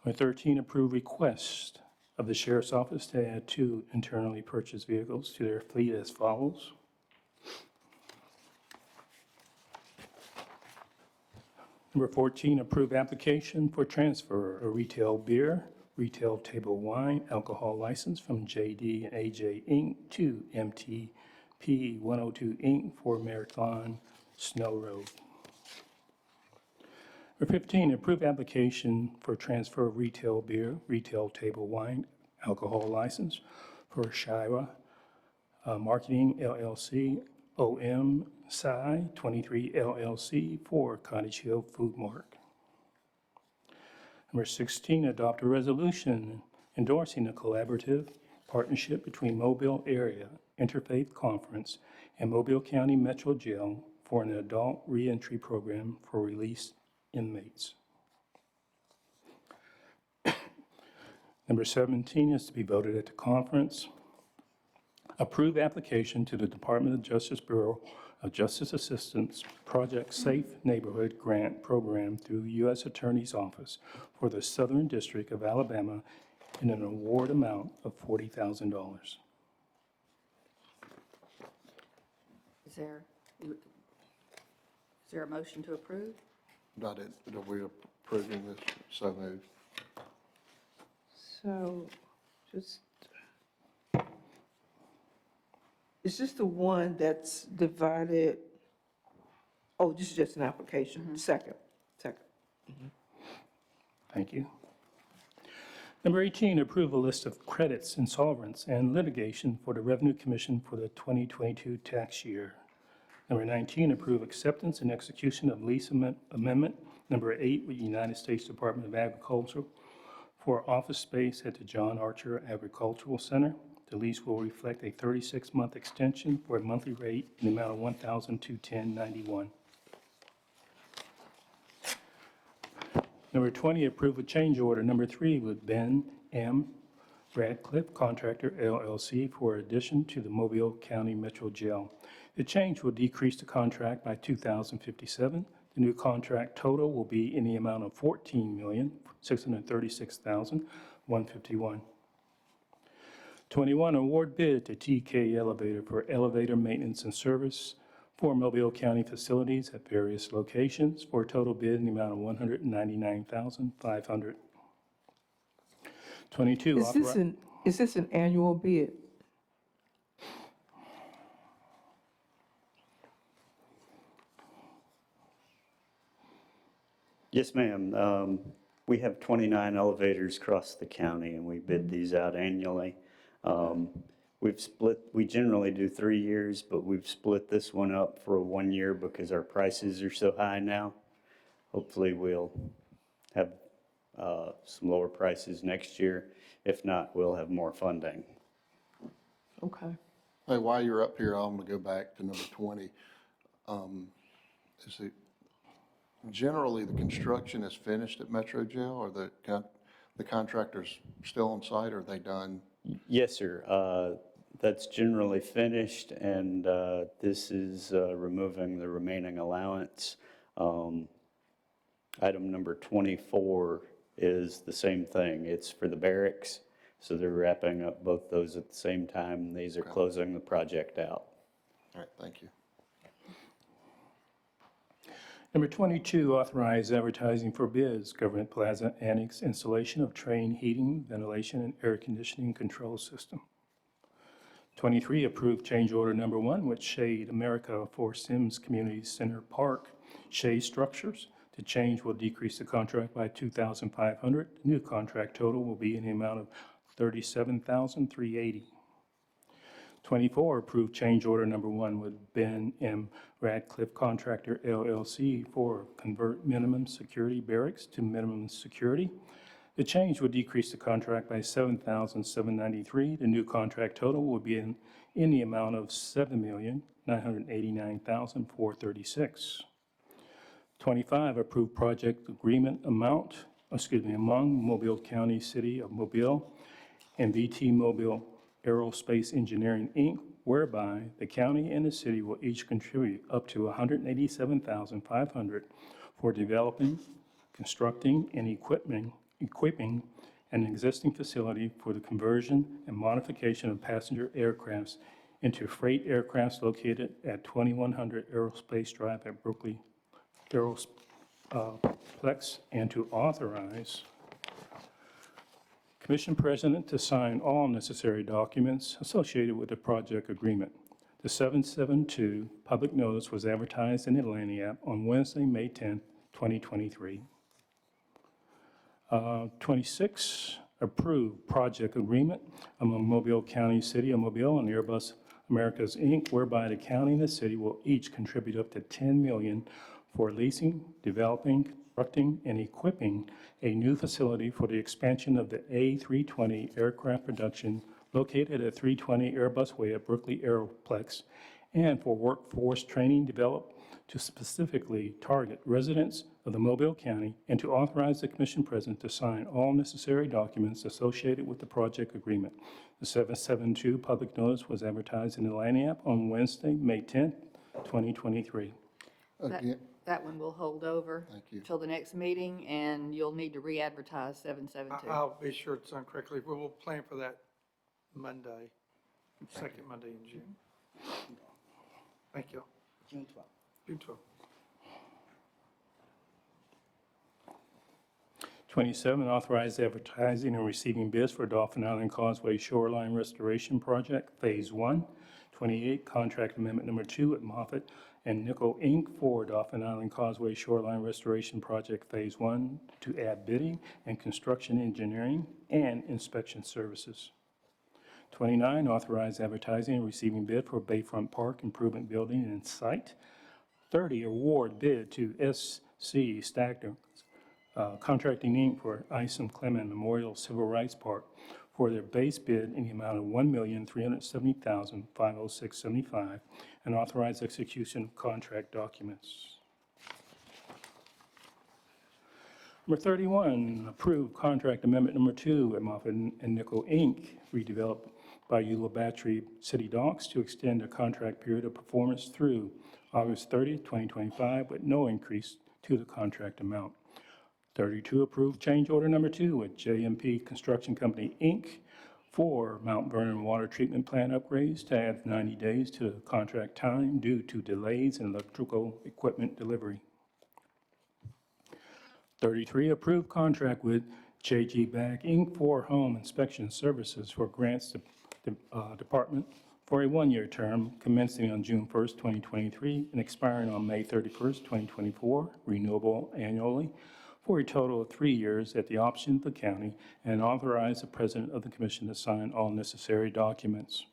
Number 13, approve request of the Sheriff's Office to add 2 internally purchased vehicles to their fleet as follows. Number 14, approve application for transfer a retail beer, retail table wine, alcohol license from JD and AJ Inc. to MTP 102 Inc. for Marathon Snow Road. Number 15, approve application for transfer of retail beer, retail table wine, alcohol license for Shira Marketing LLC, OM Psi 23 LLC for Cottage Hill Food Mart. Number 16, adopt a resolution endorsing a collaborative partnership between Mobile Area Interfaith Conference and Mobile County Metro Jail for an adult reentry program for released inmates. Number 17 is to be voted at the conference. Approve application to the Department of Justice Bureau of Justice Assistance Project Safe Neighborhood Grant Program through the U.S. Attorney's Office for the Southern District of Alabama in an award amount of $40,000. Is there a motion to approve? Are we approving this? So moved. So, just, is this the one that's divided? Oh, this is just an application. Second. Thank you. Number 18, approve a list of credits, insolvents, and litigation for the Revenue Commission for the 2022 tax year. Number 19, approve acceptance and execution of lease amendment number 8 with United States Department of Agriculture for office space at the John Archer Agricultural Center. The lease will reflect a 36-month extension for a monthly rate in the amount of $1,210.91. Number 20, approve a change order number 3 with Ben M. Radcliffe Contractor LLC for addition to the Mobile County Metro Jail. The change will decrease the contract by $2,057. The new contract total will be in the amount of $14,636,151. 21, award bid to TK Elevator for elevator maintenance and service for Mobile County facilities at various locations for a total bid in the amount of $199,500. 22, Is this an annual bid? Yes, ma'am. We have 29 elevators across the county, and we bid these out annually. We generally do 3 years, but we've split this one up for 1 year because our prices are so high now. Hopefully, we'll have some lower prices next year. If not, we'll have more funding. Okay. Hey, while you're up here, I'm going to go back to number 20. Generally, the construction is finished at Metro Jail, or the contractors still on site, or are they done? Yes, sir. That's generally finished, and this is removing the remaining allowance. Item number 24 is the same thing. It's for the barracks, so they're wrapping up both those at the same time. These are closing the project out. All right, thank you. Number 22, authorize advertising for bids, Government Plaza Annex installation of train heating, ventilation, and air conditioning control system. 23, approve change order number 1 with Shade America for Sims Community Center Park shade structures. The change will decrease the contract by $2,500. The new contract total will be in the amount of $37,380. 24, approve change order number 1 with Ben M. Radcliffe Contractor LLC for convert minimum security barracks to minimum security. The change would decrease the contract by $7,793. The new contract total will be in the amount of $7,989,436. 25, approve project agreement among Mobile County, City of Mobile, and VT Mobile Aerospace Engineering, Inc., whereby the county and the city will each contribute up to $187,500 for developing, constructing, and equipping an existing facility for the conversion and modification of passenger aircrafts into freight aircrafts located at 2100 Aerospace Drive at Brooklyn Aerosplex, and to authorize Commission President to sign all necessary documents associated with the project agreement. The 772 public notice was advertised in the Atlantic App on Wednesday, May 10, 2023. 26, approve project agreement among Mobile County, City of Mobile, and Airbus Americas, Inc., whereby the county and the city will each contribute up to $10 million for leasing, developing, constructing, and equipping a new facility for the expansion of the A320 aircraft production located at 320 Airbus Way at Brookley Aeroplex, and for workforce training developed to specifically target residents of the Mobile County, and to authorize the commission president to sign all necessary documents associated with the project agreement. The 772 public notice was advertised in the Atlantic app on Wednesday, May 10th, 2023. Again, That one will hold over. Thank you. Till the next meeting, and you'll need to re-advertise 772. I'll be sure it's done correctly. We'll plan for that Monday, second Monday in June. Thank you. June 12th. June 12th. 27, authorize advertising and receiving bids for Dolphin Island Causeway Shoreline Restoration Project, Phase 1. 28, contract amendment number 2 with Moffett and Nickel, Inc. for Dolphin Island Causeway Shoreline Restoration Project, Phase 1, to add bidding and construction engineering and inspection services. 29, authorize advertising and receiving bid for Bayfront Park Improvement Building and Site. 30, award bid to SC Stackner Contracting, Inc. for Isom Clement Memorial Civil Rights Park for their base bid in the amount of $1,370,506.75, and authorize execution of contract documents. Number 31, approve contract amendment number 2 with Moffett and Nickel, Inc., redeveloped by Eula Battery City Docks to extend a contract period of performance through August 30th, 2025, with no increase to the contract amount. 32, approve change order number 2 with JMP Construction Company, Inc. for Mount Vernon Water Treatment Plant upgrades to add 90 days to the contract time due to delays in electrical equipment delivery. 33, approve contract with JG Bag, Inc. for home inspection services for grants department for a one-year term commencing on June 1st, 2023, and expiring on May 31st, 2024, renewable annually, for a total of 3 years at the option of the county, and authorize the president of the commission to sign all necessary documents.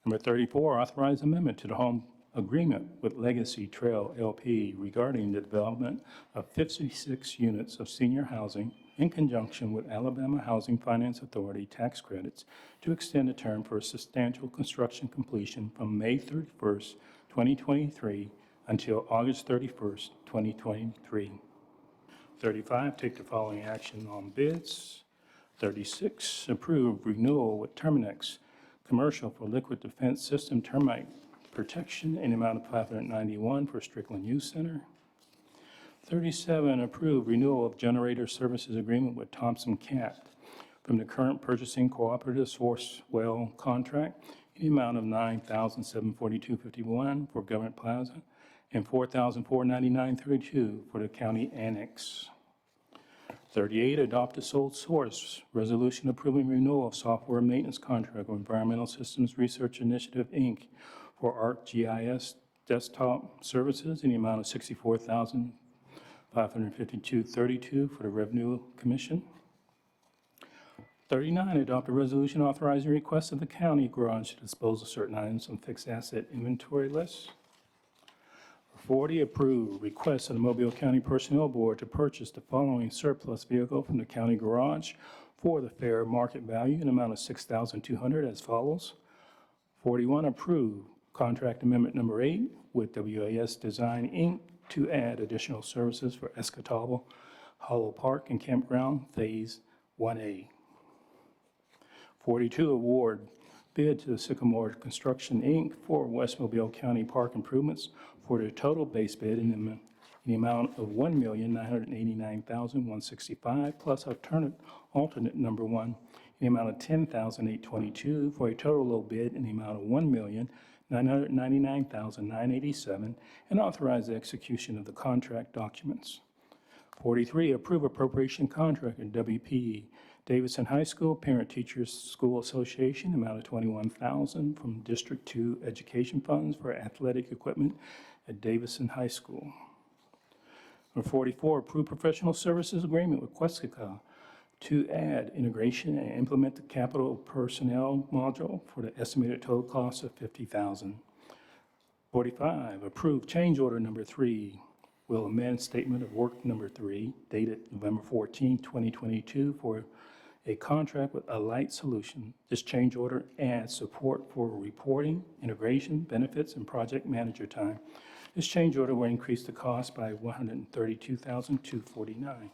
Number 34, authorize amendment to the home agreement with Legacy Trail LP regarding the development of 56 units of senior housing in conjunction with Alabama Housing Finance Authority tax credits to extend the term for substantial construction completion from May 31st, 2023 until August 31st, 2023. 35, take the following action on bids. 36, approve renewal with Terminex Commercial for liquid defense system termite protection in the amount of $591 for Strickland Youth Center. 37, approve renewal of generator services agreement with Thompson Cat from the current purchasing cooperative source well contract in the amount of $9,742.51 for Government Plaza and $4,499.32 for the county annex. 38, adopt a sole source resolution approving renewal of software maintenance contract with Environmental Systems Research Initiative, Inc. for ArcGIS desktop services in the amount of $64,552.32 for the Revenue Commission. 39, adopt a resolution authorizing request of the county garage to dispose of certain items on fixed asset inventory lists. 40, approve request of the Mobile County Personnel Board to purchase the following surplus vehicle from the county garage for the fair market value in the amount of $6,200 as follows. 41, approve contract amendment number 8 with WAS Design, Inc. to add additional services for Escatawel Hollow Park and Campground Phase 1A. 42, award bid to the Sycamore Construction, Inc. for West Mobile County Park improvements for the total base bid in the amount of $1,989,165 plus alternate number 1 in the amount of $10,822 for a total low bid in the amount of $1,999,987, and authorize the execution of the contract documents. 43, approve appropriation contract in WPE Davidson High School Parent Teachers School Association, amount of $21,000 from District 2 Education Funds for athletic equipment at Davidson High School. Number 44, approve professional services agreement with Questica to add integration and implement the capital personnel module for the estimated total cost of $50,000. 45, approve change order number 3. Will amend statement of work number 3 dated November 14, 2022 for a contract with Alight Solution. This change order adds support for reporting, integration, benefits, and project manager time. This change order will increase the cost by $132,249.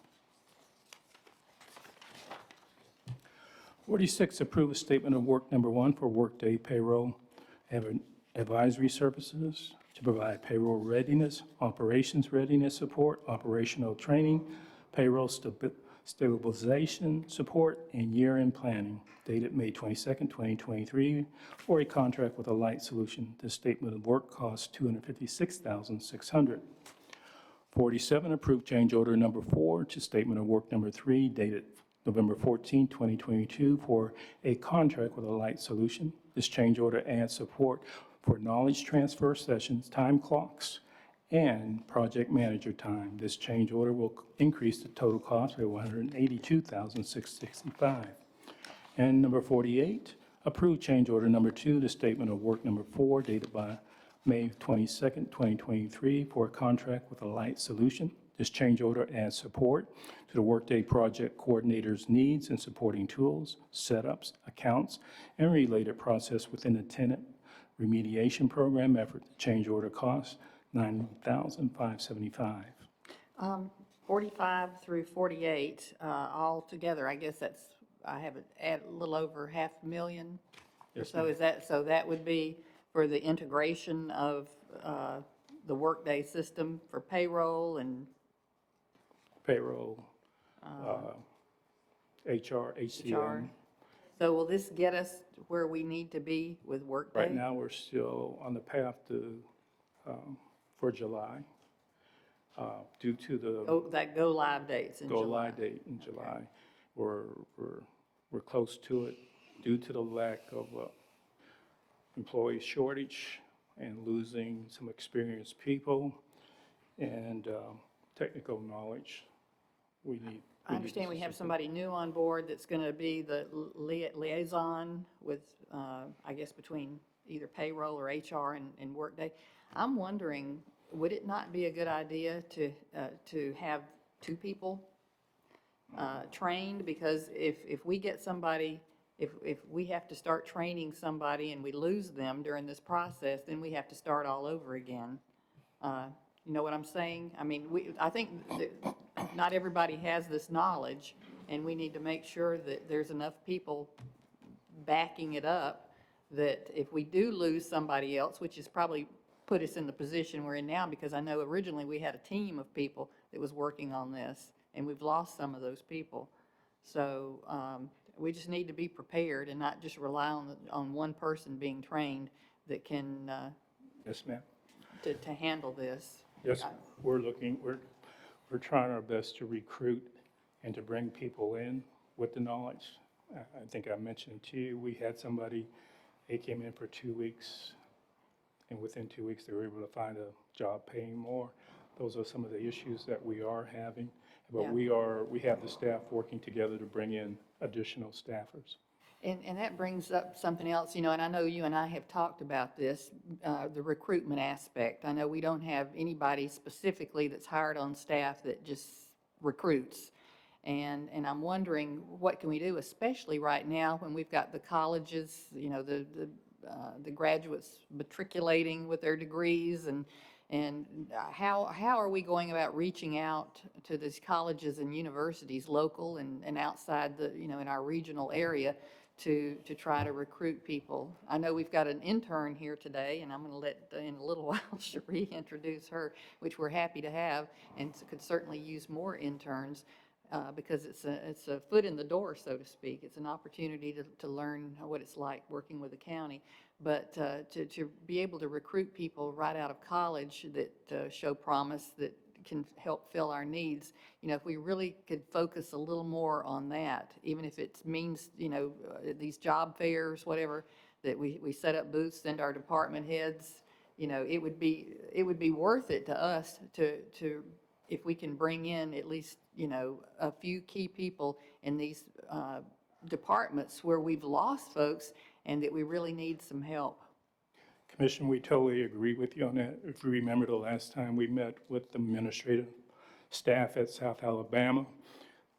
46, approve a statement of work number 1 for Workday Payroll Advisory Services to provide payroll readiness, operations readiness support, operational training, payroll stabilization support, and year-end planning, dated May 22nd, 2023, for a contract with Alight Solution. This statement of work costs $256,600. 47, approve change order number 4 to statement of work number 3, dated November 14, 2022, for a contract with Alight Solution. This change order adds support for knowledge transfer sessions, time clocks, and project manager time. This change order will increase the total cost by $182,665. And number 48, approve change order number 2 to statement of work number 4, dated by May 22nd, 2023, for a contract with Alight Solution. This change order adds support to the Workday project coordinator's needs and supporting tools, setups, accounts, and related process within the tenant remediation program effort. The change order costs $90,575. 45 through 48, all together, I guess I have it at a little over $500,000 or Yes, so. Is that, so that would be for the integration of the Workday system for payroll and Payroll, HR, HCM. HR? So will this get us where we need to be with Workday? Right now, we're still on the path to, for July, due to the Oh, that go live dates in July. go-live date in July. We're close to it due to the lack of employee shortage and losing some experienced people and technical knowledge. I understand we have somebody new on board that's going to be the liaison with, I guess, between either payroll or HR and Workday. I'm wondering, would it not be a good idea to have 2 people trained? Because if we get somebody, if we have to start training somebody and we lose them during this process, then we have to start all over again. You know what I'm saying? I mean, I think that not everybody has this knowledge, and we need to make sure that there's enough people backing it up that if we do lose somebody else, which is probably put us in the position we're in now, because I know originally we had a team of people that was working on this, and we've lost some of those people. So we just need to be prepared and not just rely on one person being trained that can Yes, ma'am. to handle this. Yes, we're trying our best to recruit and to bring people in with the knowledge. I think I mentioned to you, we had somebody, they came in for 2 weeks, and within 2 weeks, they were able to find a job paying more. Those are some of the issues that we are having, but Yeah. we have the staff working together to bring in additional staffers. And that brings up something else, you know, and I know you and I have talked about this, the recruitment aspect. I know we don't have anybody specifically that's hired on staff that just recruits. And I'm wondering, what can we do, especially right now when we've got the colleges, you know, the graduates matriculating with their degrees, and how are we going about reaching out to these colleges and universities, local and outside the, you know, in our regional area, to try to recruit people? I know we've got an intern here today, and I'm going to let, in a little while, Cherie introduce her, which we're happy to have, and could certainly use more interns, because it's a foot in the door, so to speak. It's an opportunity to learn what it's like working with the county. But to be able to recruit people right out of college that show promise, that can help fill our needs, you know, if we really could focus a little more on that, even if it means, you know, these job fairs, whatever, that we set up booths, send our department heads, you know, it would be worth it to us to if we can bring in at least, you know, a few key people in these departments where we've lost folks and that we really need some help. Commissioner, we totally agree with you on that. If you remember the last time we met with the administrative staff at South Alabama,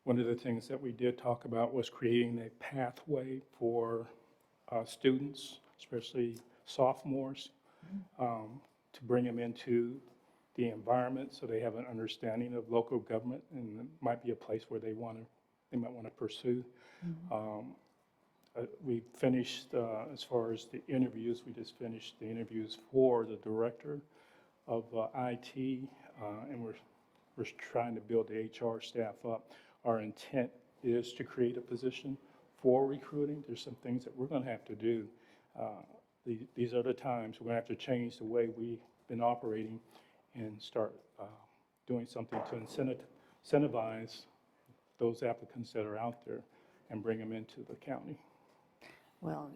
One of the things that we did talk about was creating a pathway for students, especially sophomores, to bring them into the environment so they have an understanding of local government, and it might be a place where they might want to pursue. We finished, as far as the interviews, we just finished the interviews for the director of IT, and we're trying to build the HR staff up. Our intent is to create a position for recruiting. There's some things that we're going to have to do. These are the times we're going to have to change the way we've been operating and start doing something to incentivize those applicants that are out there and bring them into the county. Well,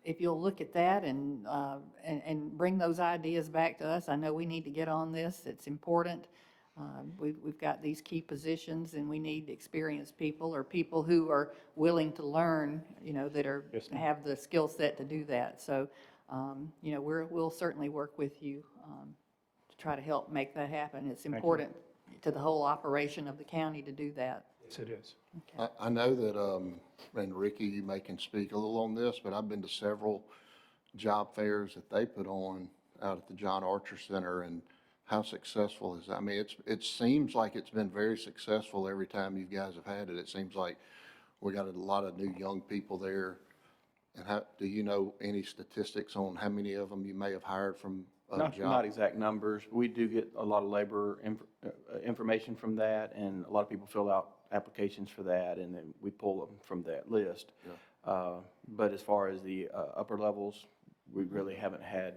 if you'll look at that and bring those ideas back to us, I know we need to get on this. It's important. We've got these key positions, and we need experienced people or people who are willing to learn, that are, Yes, ma'am. have the skill set to do that. So, we'll certainly work with you to try to help make that happen. It's you. important to the whole operation of the county to do that. Yes, it is. I know that, and Ricky, you may can speak a little on this, but I've been to several job fairs that they put on out at the John Archer Center, and how successful is that? I mean, it seems like it's been very successful every time you guys have had it. It seems like we got a lot of new young people there. And do you know any statistics on how many of them you may have hired from Not job? exact numbers. We do get a lot of labor information from that, and a lot of people fill out applications for that, and then we pull them from that list. But as far as the upper levels, we really haven't had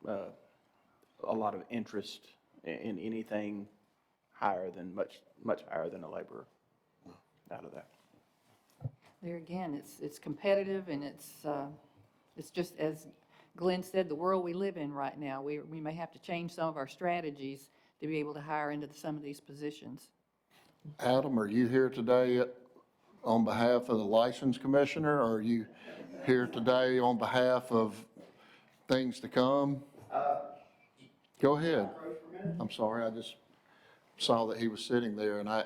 a lot of interest in anything higher than, much higher than a laborer out of that. There again, it's competitive, and it's just, as Glenn said, the world we live in right now. We may have to change some of our strategies to be able to hire into some of these positions. Adam, are you here today on behalf of the license commissioner, or are you here today on behalf of things to come? Go ahead. I'm sorry, I just saw that he was sitting there, and I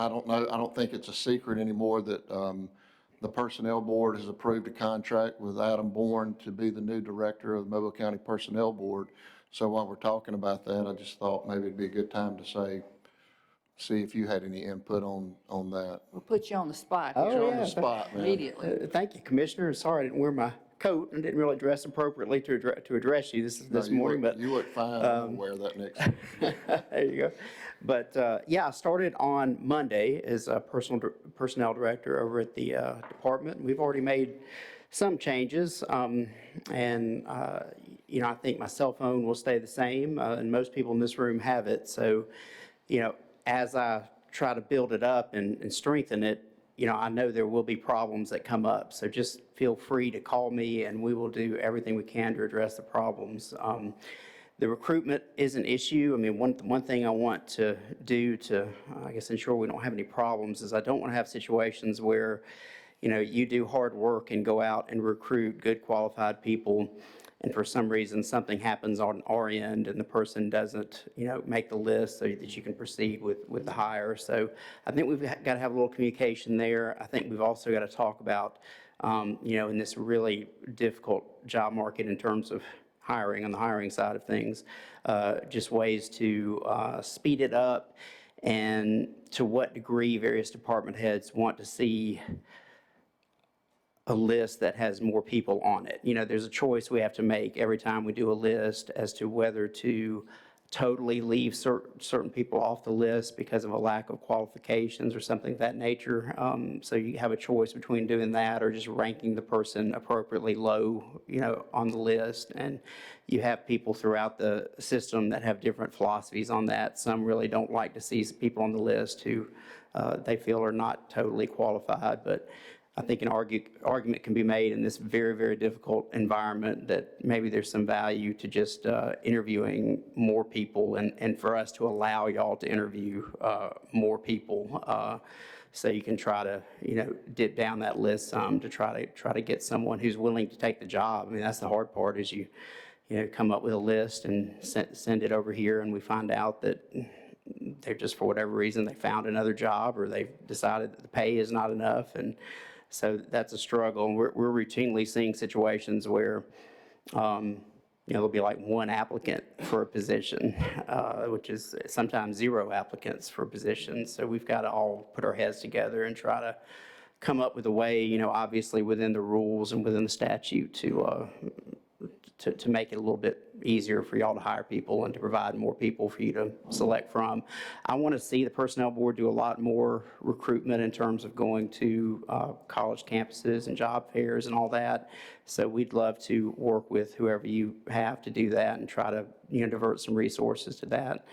don't know, I don't think it's a secret anymore that the Personnel Board has approved a contract with Adam Bourne to be the new director of the Mobile County Personnel Board. So while we're talking about that, I just thought maybe it'd be a good time to see if you had any input on that. We'll put you on the spot Put you here on the spot, man. immediately. Thank you, Commissioner. Sorry I didn't wear my coat and didn't really dress appropriately to address you this No, morning, but You look fine, I'll wear that next time. there you go. But yeah, I started on Monday as a personnel director over at the department. We've already made some changes, and I think my cell phone will stay the same, and most people in this room have it. So, as I try to build it up and strengthen it, I know there will be problems that come up. So just feel free to call me, and we will do everything we can to address the problems. The recruitment is an issue. I mean, one thing I want to do to, I guess, ensure we don't have any problems is I don't want to have situations where, you do hard work and go out and recruit good qualified people, and for some reason something happens on our end and the person doesn't, make the list so that you can proceed with the hire. So I think we've got to have a little communication there. I think we've also got to talk about, in this really difficult job market in terms of hiring, on the hiring side of things, just ways to speed it up, and to what degree various department heads want to see a list that has more people on it. There's a choice we have to make every time we do a list as to whether to totally leave certain people off the list because of a lack of qualifications or something of that nature. So you have a choice between doing that or just ranking the person appropriately low, on the list. And you have people throughout the system that have different philosophies on that. Some really don't like to see people on the list who they feel are not totally qualified, but I think an argument can be made in this very, very difficult environment that maybe there's some value to just interviewing more people, and for us to allow y'all to interview more people, so you can try to, dip down that list some to try to get someone who's willing to take the job. I mean, that's the hard part is you come up with a list and send it over here, and we find out that they're just, for whatever reason, they found another job or they've decided that the pay is not enough. And so that's a struggle. And we're routinely seeing situations where, there'll be like one applicant for a position, which is sometimes 0 applicants for positions. So we've got to all put our heads together and try to come up with a way, obviously within the rules and within the statute to make it a little bit easier for y'all to hire people and to provide more people for you to select from. I want to see the Personnel Board do a lot more recruitment in terms of going to college campuses and job fairs and all that. So we'd love to work with whoever you have to do that and try to, divert some resources to that.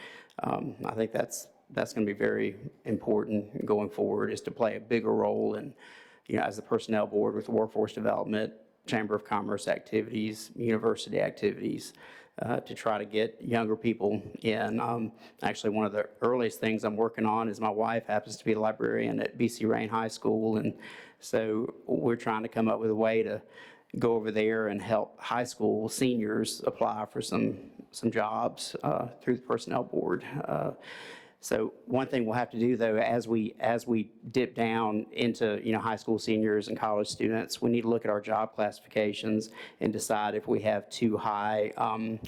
I think that's going to be very important going forward, is to play a bigger role in, as the Personnel Board with workforce development, Chamber of Commerce activities, university activities, to try to get younger people in. Actually, one of the earliest things I'm working on is my wife happens to be a librarian at BC Rain High School, and so we're trying to come up with a way to go over there and help high school seniors apply for some jobs through the Personnel Board. So one thing we'll have to do, though, as we dip down into, high school seniors and college students, we need to look at our job classifications and decide if we have too high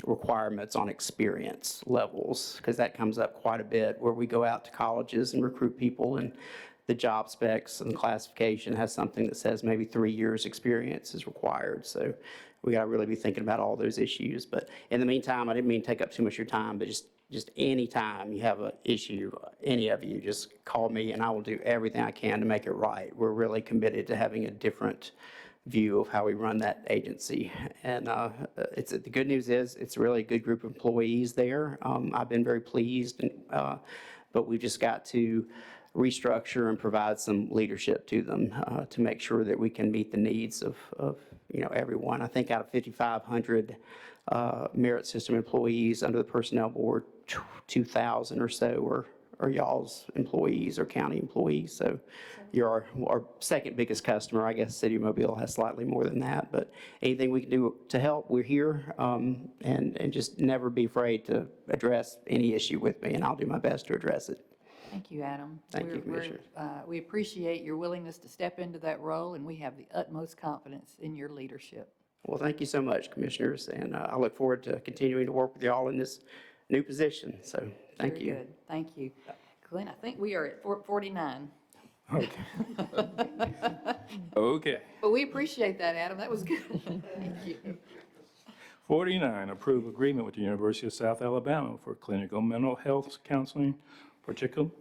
requirements on experience levels, because that comes up quite a bit where we go out to colleges and recruit people, and the job specs and classification has something that says maybe 3 years experience is required. So we got to really be thinking about all those issues. But in the meantime, I didn't mean to take up too much of your time, but just any time you have an issue, any of you, just call me and I will do everything I can to make it right. We're really committed to having a different view of how we run that agency. And the good news is it's really a good group of employees there. I've been very pleased, but we've just got to restructure and provide some leadership to them to make sure that we can meet the needs of everyone. I think out of 5,500 Merit System employees under the Personnel Board, 2,000 or so are y'all's employees or county employees. So you're our second biggest customer. I guess City of Mobile has slightly more than that, but anything we can do to help, we're here. And just never be afraid to address any issue with me, and I'll do my best to address it. Thank you, Adam. Thank you, Commissioners. We appreciate your willingness to step into that role, and we have the utmost confidence in your leadership. Well, thank you so much, Commissioners, and I look forward to continuing to work with y'all in this new position. So thank Very you. good. Thank you. Glenn, I think we are at 49. Okay. Okay. But we appreciate that, Adam. That was good. Thank you. 49, approve agreement with the University of South Alabama for clinical mental health counseling, particularly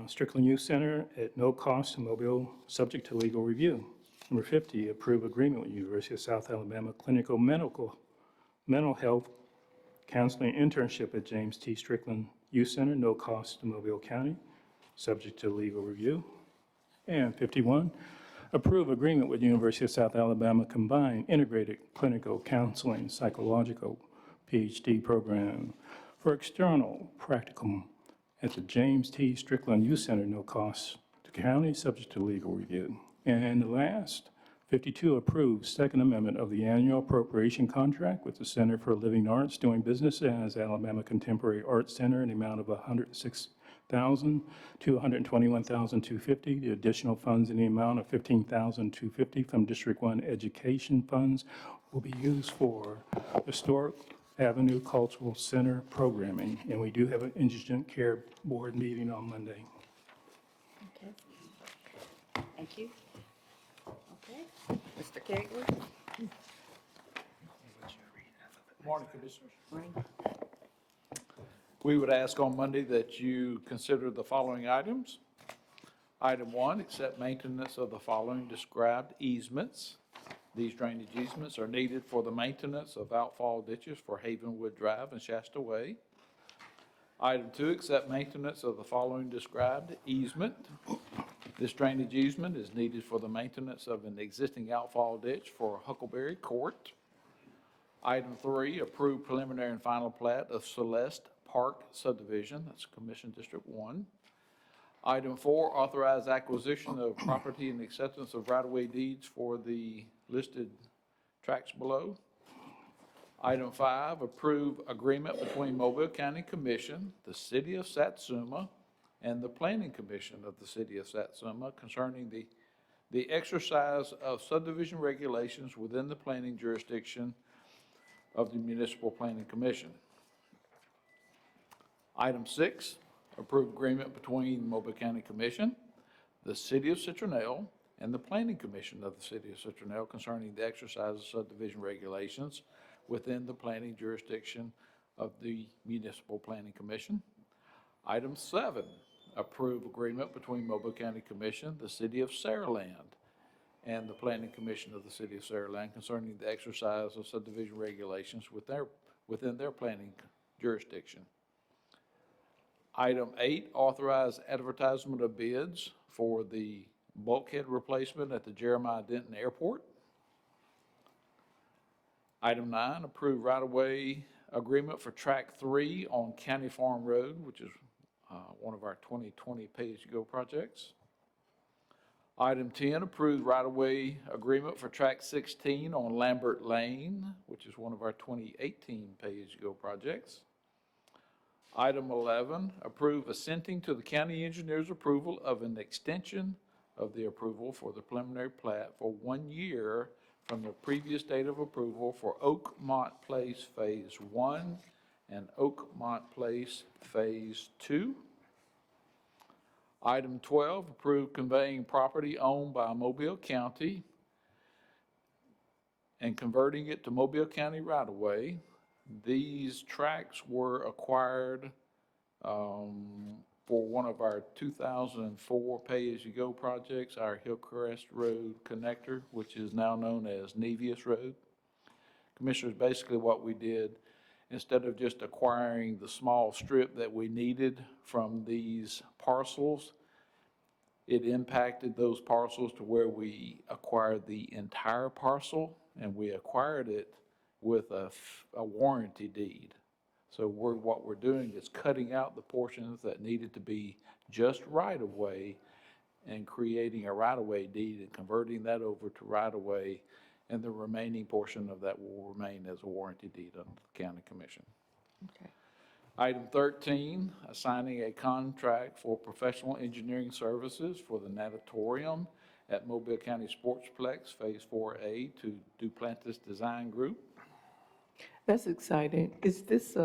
Strickland Youth Center at no cost to Mobile, subject to legal review. Number 50, approve agreement with University of South Alabama clinical mental health counseling internship at James T. Strickland Youth Center, no cost to Mobile County, subject to legal review. And 51, approve agreement with University of South Alabama combined integrated clinical counseling psychological PhD program for external practicum at the James T. Strickland Youth Center, no cost to county, subject to legal review. And the last, 52, approve Second Amendment of the annual appropriation contract with the Center for Living Arts doing business as Alabama Contemporary Arts Center in the amount of $106,000 to $121,250. The additional funds in the amount of $15,250 from District 1 education funds will be used for Historic Avenue Cultural Center programming. And we do have an Indigent Care Board meeting on Monday. Okay. Thank you. Okay. Mr. Kegler? Morning, Commissioners. Morning. We would ask on Monday that you consider the following items. Item 1, accept maintenance of the following described easements. These drainage easements are needed for the maintenance of outfall ditches for Havenwood Drive and Shasta Way. Item 2, accept maintenance of the following described easement. This drainage easement is needed for the maintenance of an existing outfall ditch for Huckleberry Court. Item 3, approve preliminary and final plat of Celeste Park subdivision, that's Commission District 1. Item 4, authorize acquisition of property and acceptance of right-of-way deeds for the listed tracts below. Item 5, approve agreement between Mobile County Commission, the City of Satsuma, and the Planning Commission of the City of Satsuma concerning the exercise of subdivision regulations within the planning jurisdiction of the Municipal Planning Commission. Item 6, approve agreement between Mobile County Commission, the City of Citronelle, and the Planning Commission of the City of Citronelle concerning the exercise of subdivision regulations within the planning jurisdiction of the Municipal Planning Commission. Item 7, approve agreement between Mobile County Commission, the City of Saraland, and the Planning Commission of the City of Saraland concerning the exercise of subdivision regulations within their planning jurisdiction. Item 8, authorize advertisement of bids for the bulkhead replacement at the Jeremiah Denton Airport. Item 9, approve right-of-way agreement for Track 3 on County Farm Road, which is one of our 2020 pay-as-you-go projects. Item 10, approve right-of-way agreement for Track 16 on Lambert Lane, which is one of our 2018 pay-as-you-go projects. Item 11, approve assenting to the county engineer's approval of an extension of the approval for the preliminary plat for 1 year from the previous date of approval for Oakmont Place Phase 1 and Oakmont Place Phase 2. Item 12, approve conveying property owned by Mobile County and converting it to Mobile County right-of-way. These tracts were acquired for one of our 2004 pay-as-you-go projects, our Hillcrest Road Connector, which is now known as Nevius Road. Commissioners, basically what we did, instead of just acquiring the small strip that we needed from these parcels, it impacted those parcels to where we acquired the entire parcel, and we acquired it with a warranty deed. So what we're doing is cutting out the portions that needed to be just right-of-way and creating a right-of-way deed and converting that over to right-of-way, and the remaining portion of that will remain as a warranty deed under the county commission. Okay. Item 13, assigning a contract for professional engineering services for the natatorium at Mobile County Sportsplex Phase 4A to Duplantis Design Group. That's exciting. Is this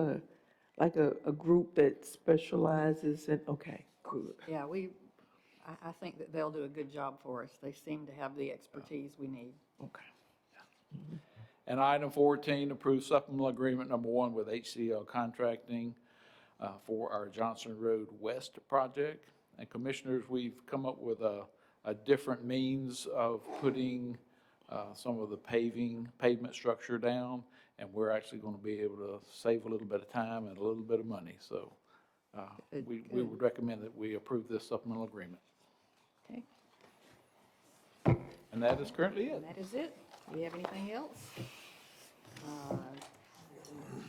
like a group that specializes in, okay, good. Yeah, I think that they'll do a good job for us. They seem to have the expertise we need. Okay. And item 14, approve supplemental agreement number 1 with HCL Contracting for our Johnson Road West project. And commissioners, we've come up with a different means of putting some of the pavement structure down, and we're actually going to be able to save a little bit of time and a little bit of money. So we would recommend that we approve this supplemental agreement. Okay, And that is currently it. and that is it. Do we have anything else?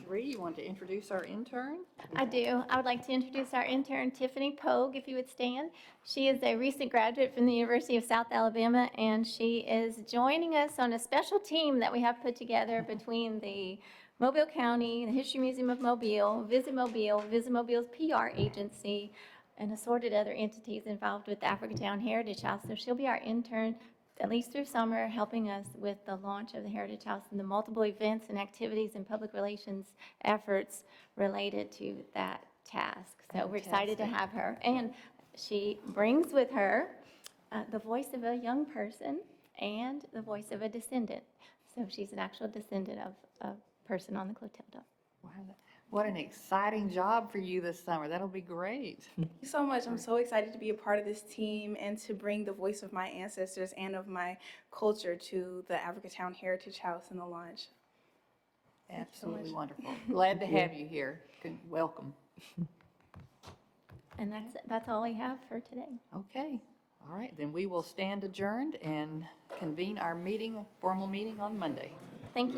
Sheree, you want to introduce our intern? I do. I would like to introduce our intern, Tiffany Pogue, if you would stand. She is a recent graduate from the University of South Alabama, and she is joining us on a special team that we have put together between the Mobile County, the History Museum of Mobile, Visit Mobile's PR agency, and assorted other entities involved with the Africatown Heritage House. So she'll be our intern at least through summer, helping us with the launch of the Heritage House and the multiple events and activities and public relations efforts related to that task. So we're excited to have her. And she brings with her the voice of a young person and the voice of a descendant. So she's an actual descendant of a person on the Clotilda. Wow, what an exciting job for you this summer. That'll be great. Thank you so much. I'm so excited to be a part of this team and to bring the voice of my ancestors and of my culture to the Africatown Heritage House and the launch. Absolutely wonderful. Glad to have you here. Welcome. And that's all I have for today. Okay, all right, then we will stand adjourned and convene our meeting, formal meeting on Monday. Thank you.